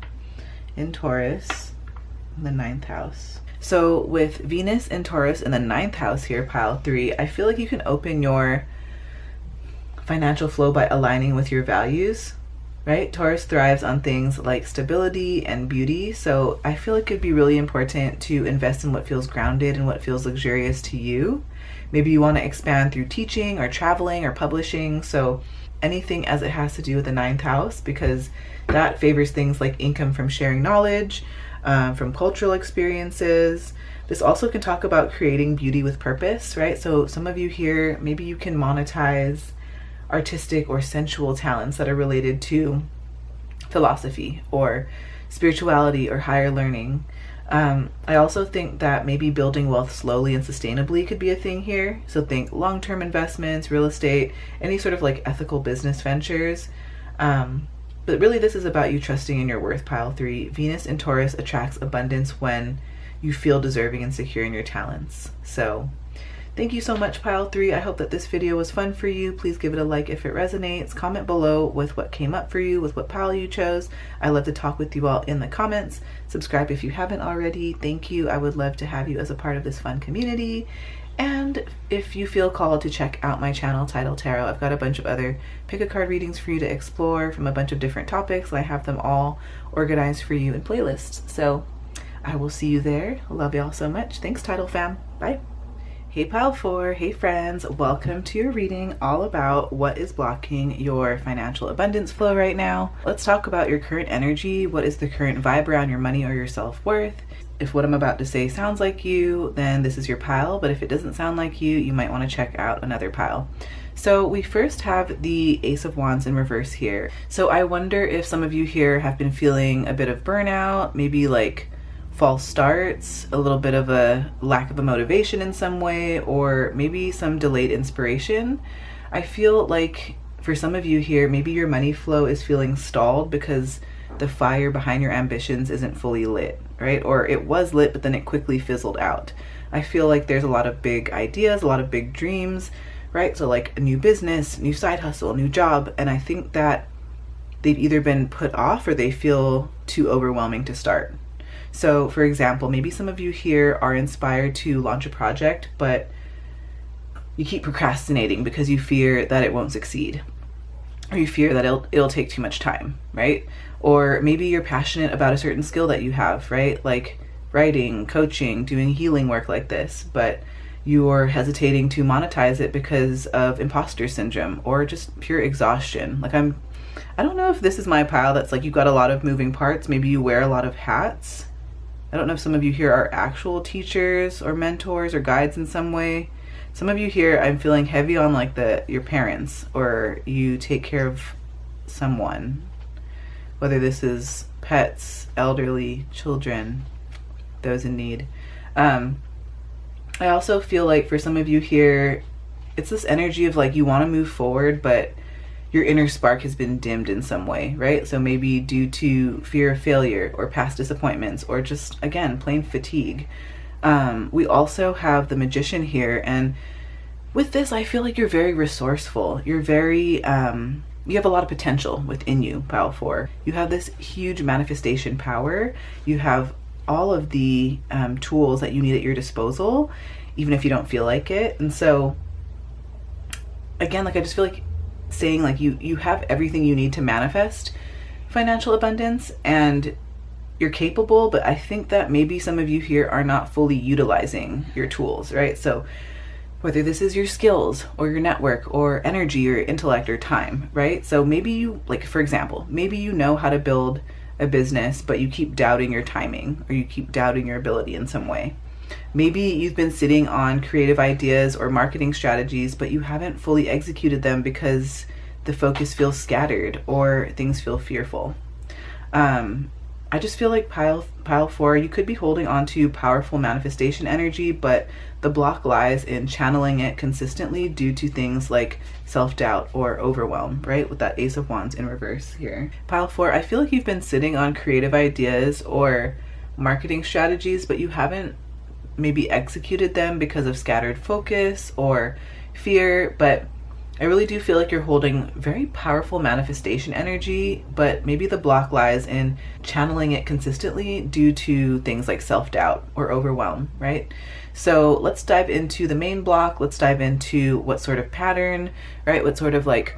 B: in Taurus in the 9th house. So with Venus in Taurus in the 9th house here, pile 3, I feel like you can open your financial flow by aligning with your values, right? Taurus thrives on things like stability and beauty. So I feel like it'd be really important to invest in what feels grounded and what feels luxurious to you. Maybe you want to expand through teaching or traveling or publishing. So anything as it has to do with the 9th house, because that favors things like income from sharing knowledge, from cultural experiences. This also can talk about creating beauty with purpose, right? So some of you here, maybe you can monetize artistic or sensual talents that are related to philosophy or spirituality or higher learning. I also think that maybe building wealth slowly and sustainably could be a thing here. So think long-term investments, real estate, any sort of like ethical business ventures. But really this is about you trusting in your worth, pile 3. Venus in Taurus attracts abundance when you feel deserving and secure in your talents. So thank you so much, pile 3. I hope that this video was fun for you. Please give it a like if it resonates. Comment below with what came up for you, with what pile you chose. I love to talk with you all in the comments. Subscribe if you haven't already. Thank you. I would love to have you as a part of this fun community. And if you feel called to check out my channel, Tidal Tarot, I've got a bunch of other pick a card readings for you to explore from a bunch of different topics. I have them all organized for you in playlists. So I will see you there. Love y'all so much. Thanks, Tidal fam. Bye. Hey pile 4, hey friends, welcome to your reading all about what is blocking your financial abundance flow right now. Let's talk about your current energy. What is the current vibe around your money or your self-worth? If what I'm about to say sounds like you, then this is your pile, but if it doesn't sound like you might want to check out another pile. So we first have the Ace of Wands in reverse here. So I wonder if some of you here have been feeling a bit of burnout, maybe like false starts, a little bit of a lack of a motivation in some way, or maybe some delayed inspiration. I feel like for some of you here, maybe your money flow is feeling stalled because the fire behind your ambitions isn't fully lit, right? Or it was lit, but then it quickly fizzled out. I feel like there's a lot of big ideas, a lot of big dreams, right? So like a new business, new side hustle, new job. And I think that they've either been put off or they feel too overwhelming to start. So for example, maybe some of you here are inspired to launch a project, but you keep procrastinating because you fear that it won't succeed, or you fear that it'll take too much time, right? Or maybe you're passionate about a certain skill that you have, right? Like writing, coaching, doing healing work like this, but you're hesitating to monetize it because of imposter syndrome or just pure exhaustion. Like I don't know if this is my pile that's like you've got a lot of moving parts. Maybe you wear a lot of hats. I don't know if some of you here are actual teachers or mentors or guides in some way. Some of you here, I'm feeling heavy on like your parents, or you take care of someone, whether this is pets, elderly, children, those in need. I also feel like for some of you here, it's this energy of like you want to move forward, but your inner spark has been dimmed in some way, right? So maybe due to fear of failure or past disappointments or just, again, plain fatigue. We also have the Magician here, and with this, I feel like you're very resourceful. You're very, you have a lot of potential within you, Pile 4. You have this huge manifestation power. You have all of the tools that you need at your disposal, even if you don't feel like it. And so, again, like I just feel like saying like you have everything you need to manifest financial abundance, and you're capable, but I think that maybe some of you here are not fully utilizing your tools, right? So whether this is your skills or your network or energy or intellect or time, right? So maybe you, like, for example, maybe you know how to build a business, but you keep doubting your timing or you keep doubting your ability in some way. Maybe you've been sitting on creative ideas or marketing strategies, but you haven't fully executed them because the focus feels scattered or things feel fearful. I just feel like pile 4, you could be holding on to powerful manifestation energy, but the block lies in channeling it consistently due to things like self-doubt or overwhelm, right? With that Ace of Wands in reverse here. Pile 4, I feel like you've been sitting on creative ideas or marketing strategies, but you haven't maybe executed them because of scattered focus or fear, but I really do feel like you're holding very powerful manifestation energy, but maybe the block lies in channeling it consistently due to things like self-doubt or overwhelm, right? So let's dive into the main block. Let's dive into what sort of pattern, right? What sort of like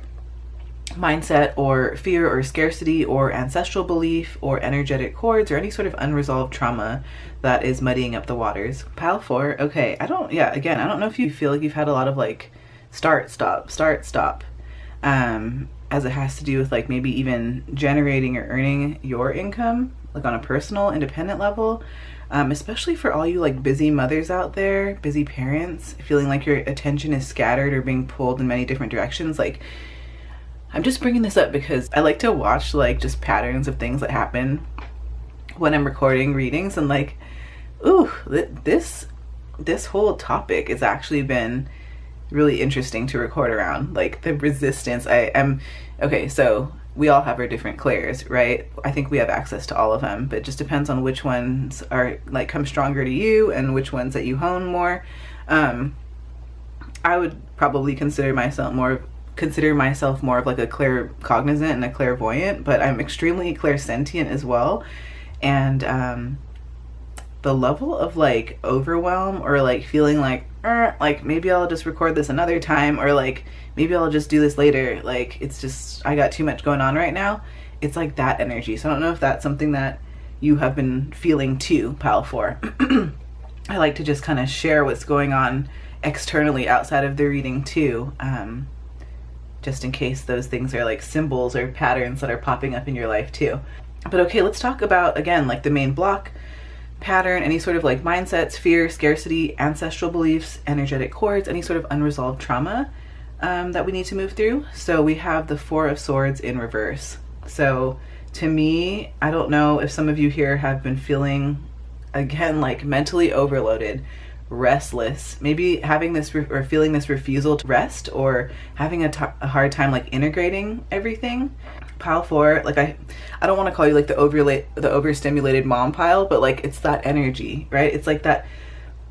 B: mindset or fear or scarcity or ancestral belief or energetic cords or any sort of unresolved trauma that is muddying up the waters. Pile 4, okay, I don't know if you feel like you've had a lot of like start, stop, as it has to do with like maybe even generating or earning your income, like on a personal, independent level, especially for all you like busy mothers out there, busy parents, feeling like your attention is scattered or being pulled in many different directions. Like, I'm just bringing this up because I like to watch like just patterns of things that happen when I'm recording readings, and like, ooh, this whole topic has actually been really interesting to record around, like the resistance. Okay, so we all have our different clairs, right? I think we have access to all of them, but it just depends on which ones are like come stronger to you and which ones that you hone more. I would probably consider myself more of like a claircognizant and a clairvoyant, but I'm extremely clairsentient as well. And the level of like overwhelm or like feeling like maybe I'll just record this another time, or like maybe I'll just do this later, like it's just I got too much going on right now. It's like that energy. So I don't know if that's something that you have been feeling too, Pile 4. I like to just kind of share what's going on externally outside of the reading too, just in case those things are like symbols or patterns that are popping up in your life too. But okay, let's talk about, again, like the main block pattern, any sort of like mindsets, fear, scarcity, ancestral beliefs, energetic cords, any sort of unresolved trauma that we need to move through. So we have the 4 of Swords in reverse. So to me, I don't know if some of you here have been feeling, again, like mentally overloaded, restless, maybe having this or feeling this refusal to rest, or having a hard time like integrating everything. Pile 4, like I don't want to call you like the overstimulated mom pile, but like it's that energy, right? It's like that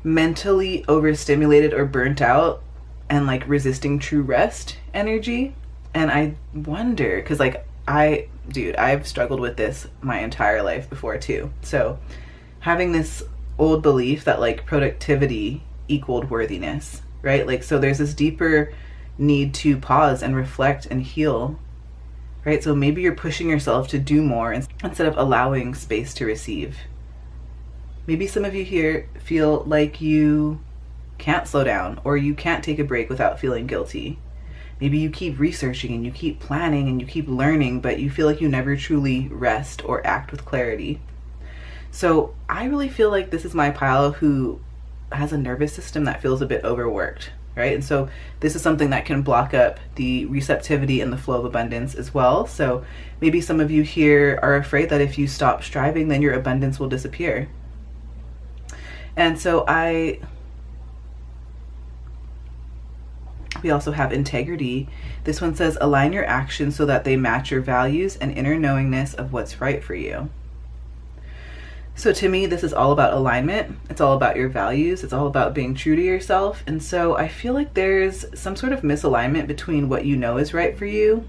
B: mentally overstimulated or burnt out and like resisting true rest energy. And I wonder, because like I've struggled with this my entire life before too. So having this old belief that like productivity equaled worthiness, right? Like, so there's this deeper need to pause and reflect and heal, right? So maybe you're pushing yourself to do more instead of allowing space to receive. Maybe some of you here feel like you can't slow down or you can't take a break without feeling guilty. Maybe you keep researching and you keep planning and you keep learning, but you feel like you never truly rest or act with clarity. So I really feel like this is my pile who has a nervous system that feels a bit overworked, right? And so this is something that can block up the receptivity and the flow of abundance as well. So maybe some of you here are afraid that if you stop striving, then your abundance will disappear. And so We also have integrity. This one says align your actions so that they match your values and inner knowingness of what's right for you. So to me, this is all about alignment. It's all about your values. It's all about being true to yourself. And so I feel like there's some sort of misalignment between what you know is right for you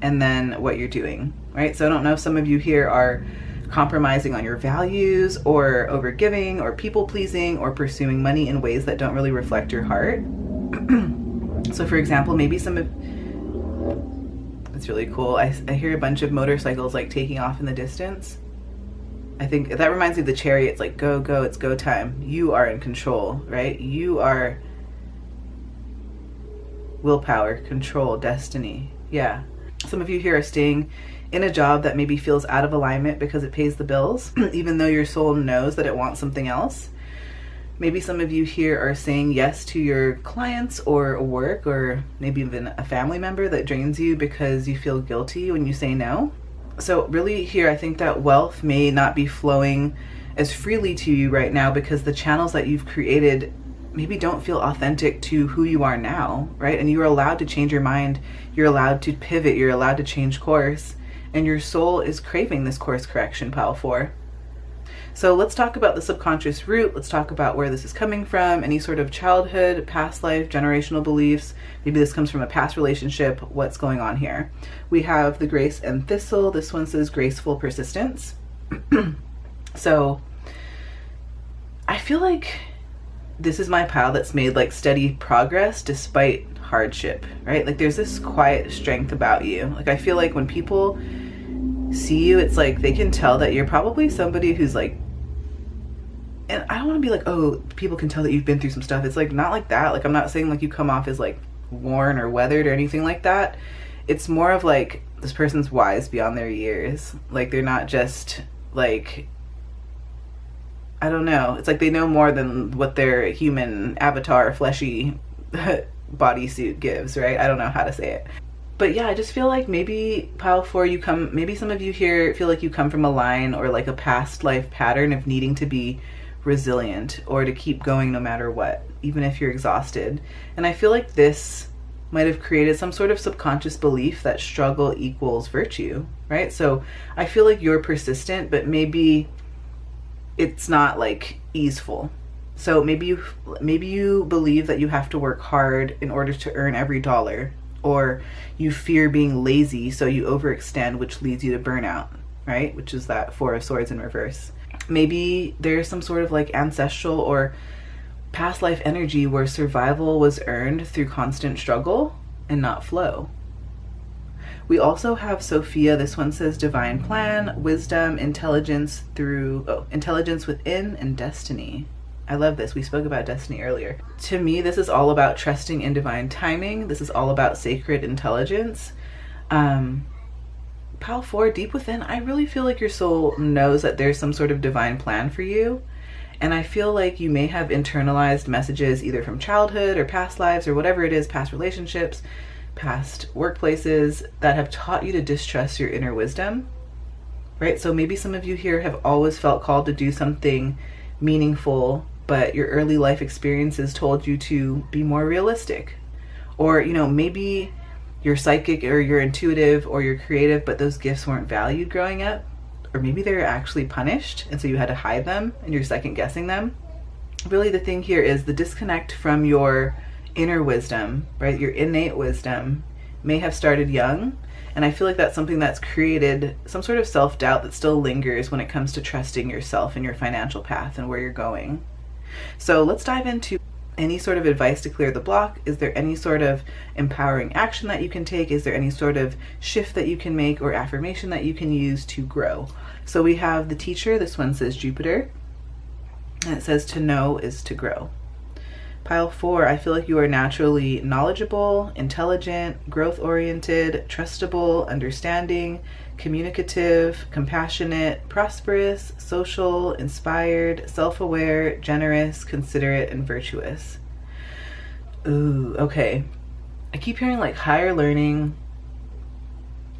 B: and then what you're doing, right? So I don't know if some of you here are compromising on your values or overgiving or people pleasing or pursuing money in ways that don't really reflect your heart. So for example, maybe some of, it's really cool. I hear a bunch of motorcycles like taking off in the distance. I think that reminds me of the chariot. It's like, go, go, it's go time. You are in control, right? You are willpower, control, destiny. Yeah. Some of you here are staying in a job that maybe feels out of alignment because it pays the bills, even though your soul knows that it wants something else. Maybe some of you here are saying yes to your clients or work, or maybe even a family member that drains you because you feel guilty when you say no. So really here, I think that wealth may not be flowing as freely to you right now because the channels that you've created maybe don't feel authentic to who you are now, right? And you're allowed to change your mind. You're allowed to pivot. You're allowed to change course. And your soul is craving this course correction, pile 4. So let's talk about the subconscious root. Let's talk about where this is coming from, any sort of childhood, past life, generational beliefs. Maybe this comes from a past relationship. What's going on here? We have the grace and thistle. This one says graceful persistence. So I feel like this is my pile that's made like steady progress despite hardship, right? Like there's this quiet strength about you. Like I feel like when people see you, it's like they can tell that you're probably somebody who's like, and I don't want to be like, oh, people can tell that you've been through some stuff. It's like not like that. Like I'm not saying like you come off as like worn or weathered or anything like that. It's more of like this person's wise beyond their years. Like they're not just like, I don't know. It's like they know more than what their human avatar fleshy bodysuit gives, right? I don't know how to say it. But yeah, I just feel like maybe pile 4, maybe some of you here feel like you come from a line or like a past life pattern of needing to be resilient or to keep going no matter what, even if you're exhausted. And I feel like this might have created some sort of subconscious belief that struggle equals virtue, right? So I feel like you're persistent, but maybe it's not like easeful. So maybe you believe that you have to work hard in order to earn every dollar, or you fear being lazy, so you overextend, which leads you to burnout, right? Which is that 4 of Swords in reverse. Maybe there's some sort of like ancestral or past life energy where survival was earned through constant struggle and not flow. We also have Sophia. This one says divine plan, wisdom, intelligence within, and destiny. I love this. We spoke about destiny earlier. To me, this is all about trusting in divine timing. This is all about sacred intelligence. Pile 4, deep within, I really feel like your soul knows that there's some sort of divine plan for you. And I feel like you may have internalized messages either from childhood or past lives or whatever it is, past relationships, past workplaces that have taught you to distrust your inner wisdom, right? So maybe some of you here have always felt called to do something meaningful, but your early life experiences told you to be more realistic. Or, you know, maybe you're psychic or you're intuitive or you're creative, but those gifts weren't valued growing up. Or maybe they're actually punished, and so you had to hide them and you're second guessing them. Really the thing here is the disconnect from your inner wisdom, right? Your innate wisdom may have started young. And I feel like that's something that's created some sort of self-doubt that still lingers when it comes to trusting yourself and your financial path and where you're going. So let's dive into any sort of advice to clear the block. Is there any sort of empowering action that you can take? Is there any sort of shift that you can make or affirmation that you can use to grow? So we have the teacher. This one says Jupiter. And it says to know is to grow. Pile 4, I feel like you are naturally knowledgeable, intelligent, growth-oriented, trustable, understanding, communicative, compassionate, prosperous, social, inspired, self-aware, generous, considerate, and virtuous. Ooh, okay. I keep hearing like higher learning,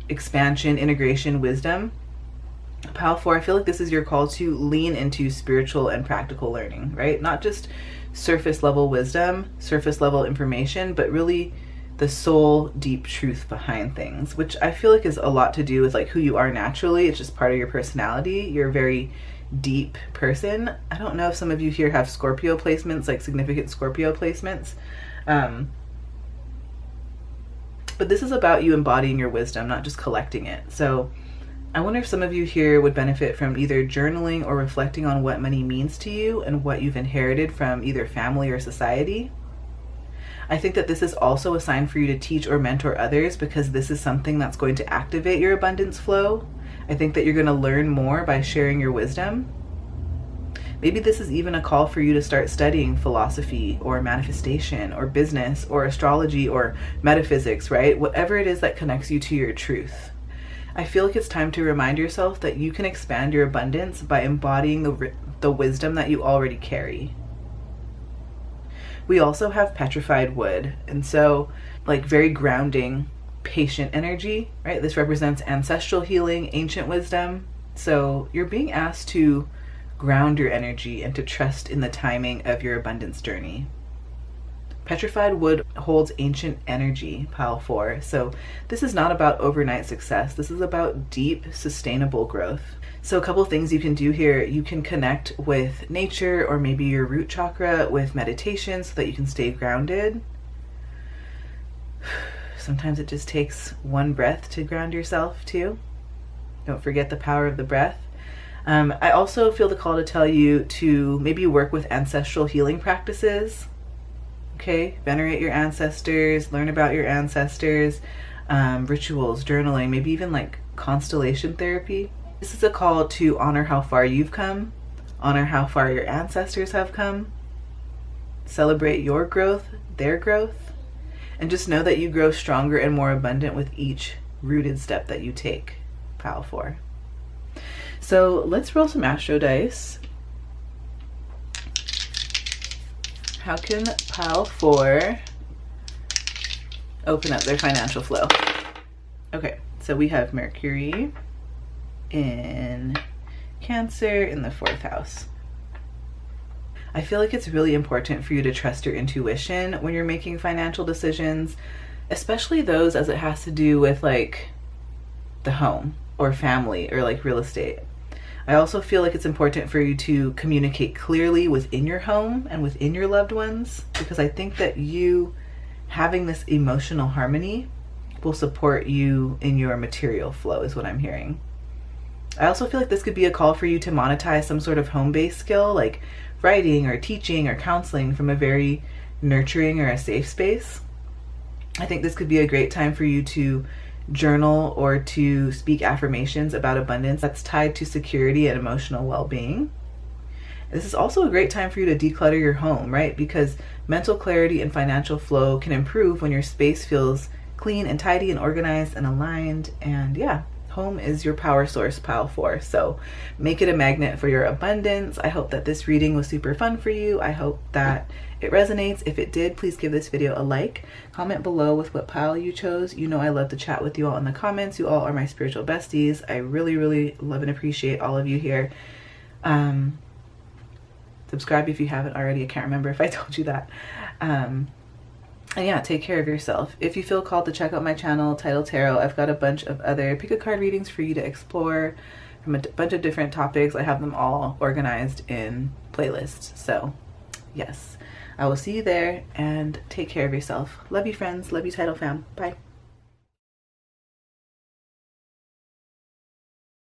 B: expansion, integration, wisdom. Pile 4, I feel like this is your call to lean into spiritual and practical learning, right? Not just surface level wisdom, surface level information, but really the soul deep truth behind things, which I feel like is a lot to do with like who you are naturally. It's just part of your personality. You're a very deep person. I don't know if some of you here have Scorpio placements, like significant Scorpio placements. But this is about you embodying your wisdom, not just collecting it. So I wonder if some of you here would benefit from either journaling or reflecting on what money means to you and what you've inherited from either family or society. I think that this is also a sign for you to teach or mentor others, because this is something that's going to activate your abundance flow. I think that you're going to learn more by sharing your wisdom. Maybe this is even a call for you to start studying philosophy or manifestation or business or astrology or metaphysics, right? Whatever it is that connects you to your truth. I feel like it's time to remind yourself that you can expand your abundance by embodying the wisdom that you already carry. We also have petrified wood, and so like very grounding, patient energy, right? This represents ancestral healing, ancient wisdom. So you're being asked to ground your energy and to trust in the timing of your abundance journey. Petrified wood holds ancient energy, pile 4. So this is not about overnight success. This is about deep, sustainable growth. So a couple things you can do here. You can connect with nature or maybe your root chakra with meditation so that you can stay grounded. Sometimes it just takes one breath to ground yourself too. Don't forget the power of the breath. I also feel the call to tell you to maybe work with ancestral healing practices. Okay, venerate your ancestors, learn about your ancestors, rituals, journaling, maybe even like constellation therapy. This is a call to honor how far you've come, honor how far your ancestors have come, celebrate your growth, their growth, and just know that you grow stronger and more abundant with each rooted step that you take, pile 4. So let's roll some astro dice. How can pile 4 open up their financial flow? Okay, so we have Mercury in Cancer in the 4th house. I feel like it's really important for you to trust your intuition when you're making financial decisions, especially those as it has to do with like the home or family or like real estate. I also feel like it's important for you to communicate clearly within your home and within your loved ones, because I think that you having this emotional harmony will support you in your material flow is what I'm hearing. I also feel like this could be a call for you to monetize some sort of home-based skill like writing or teaching or counseling from a very nurturing or a safe space. I think this could be a great time for you to journal or to speak affirmations about abundance that's tied to security and emotional well-being. This is also a great time for you to declutter your home, right? Because mental clarity and financial flow can improve when your space feels clean and tidy and organized and aligned. And yeah, home is your power source, pile 4. So make it a magnet for your abundance. I hope that this reading was super fun for you. I hope that it resonates. If it did, please give this video a like. Comment below with what pile you chose. You know I love to chat with you all in the comments. You all are my spiritual besties. I really, really love and appreciate all of you here. Subscribe if you haven't already. I can't remember if I told you that. And yeah, take care of yourself. If you feel called to check out my channel, Title Tarot, I've got a bunch of other pick a card readings for you to explore from a bunch of different topics. I have them all organized in playlists. So yes, I will see you there, and take care of yourself. Love you, friends. Love you, Title fam. Bye.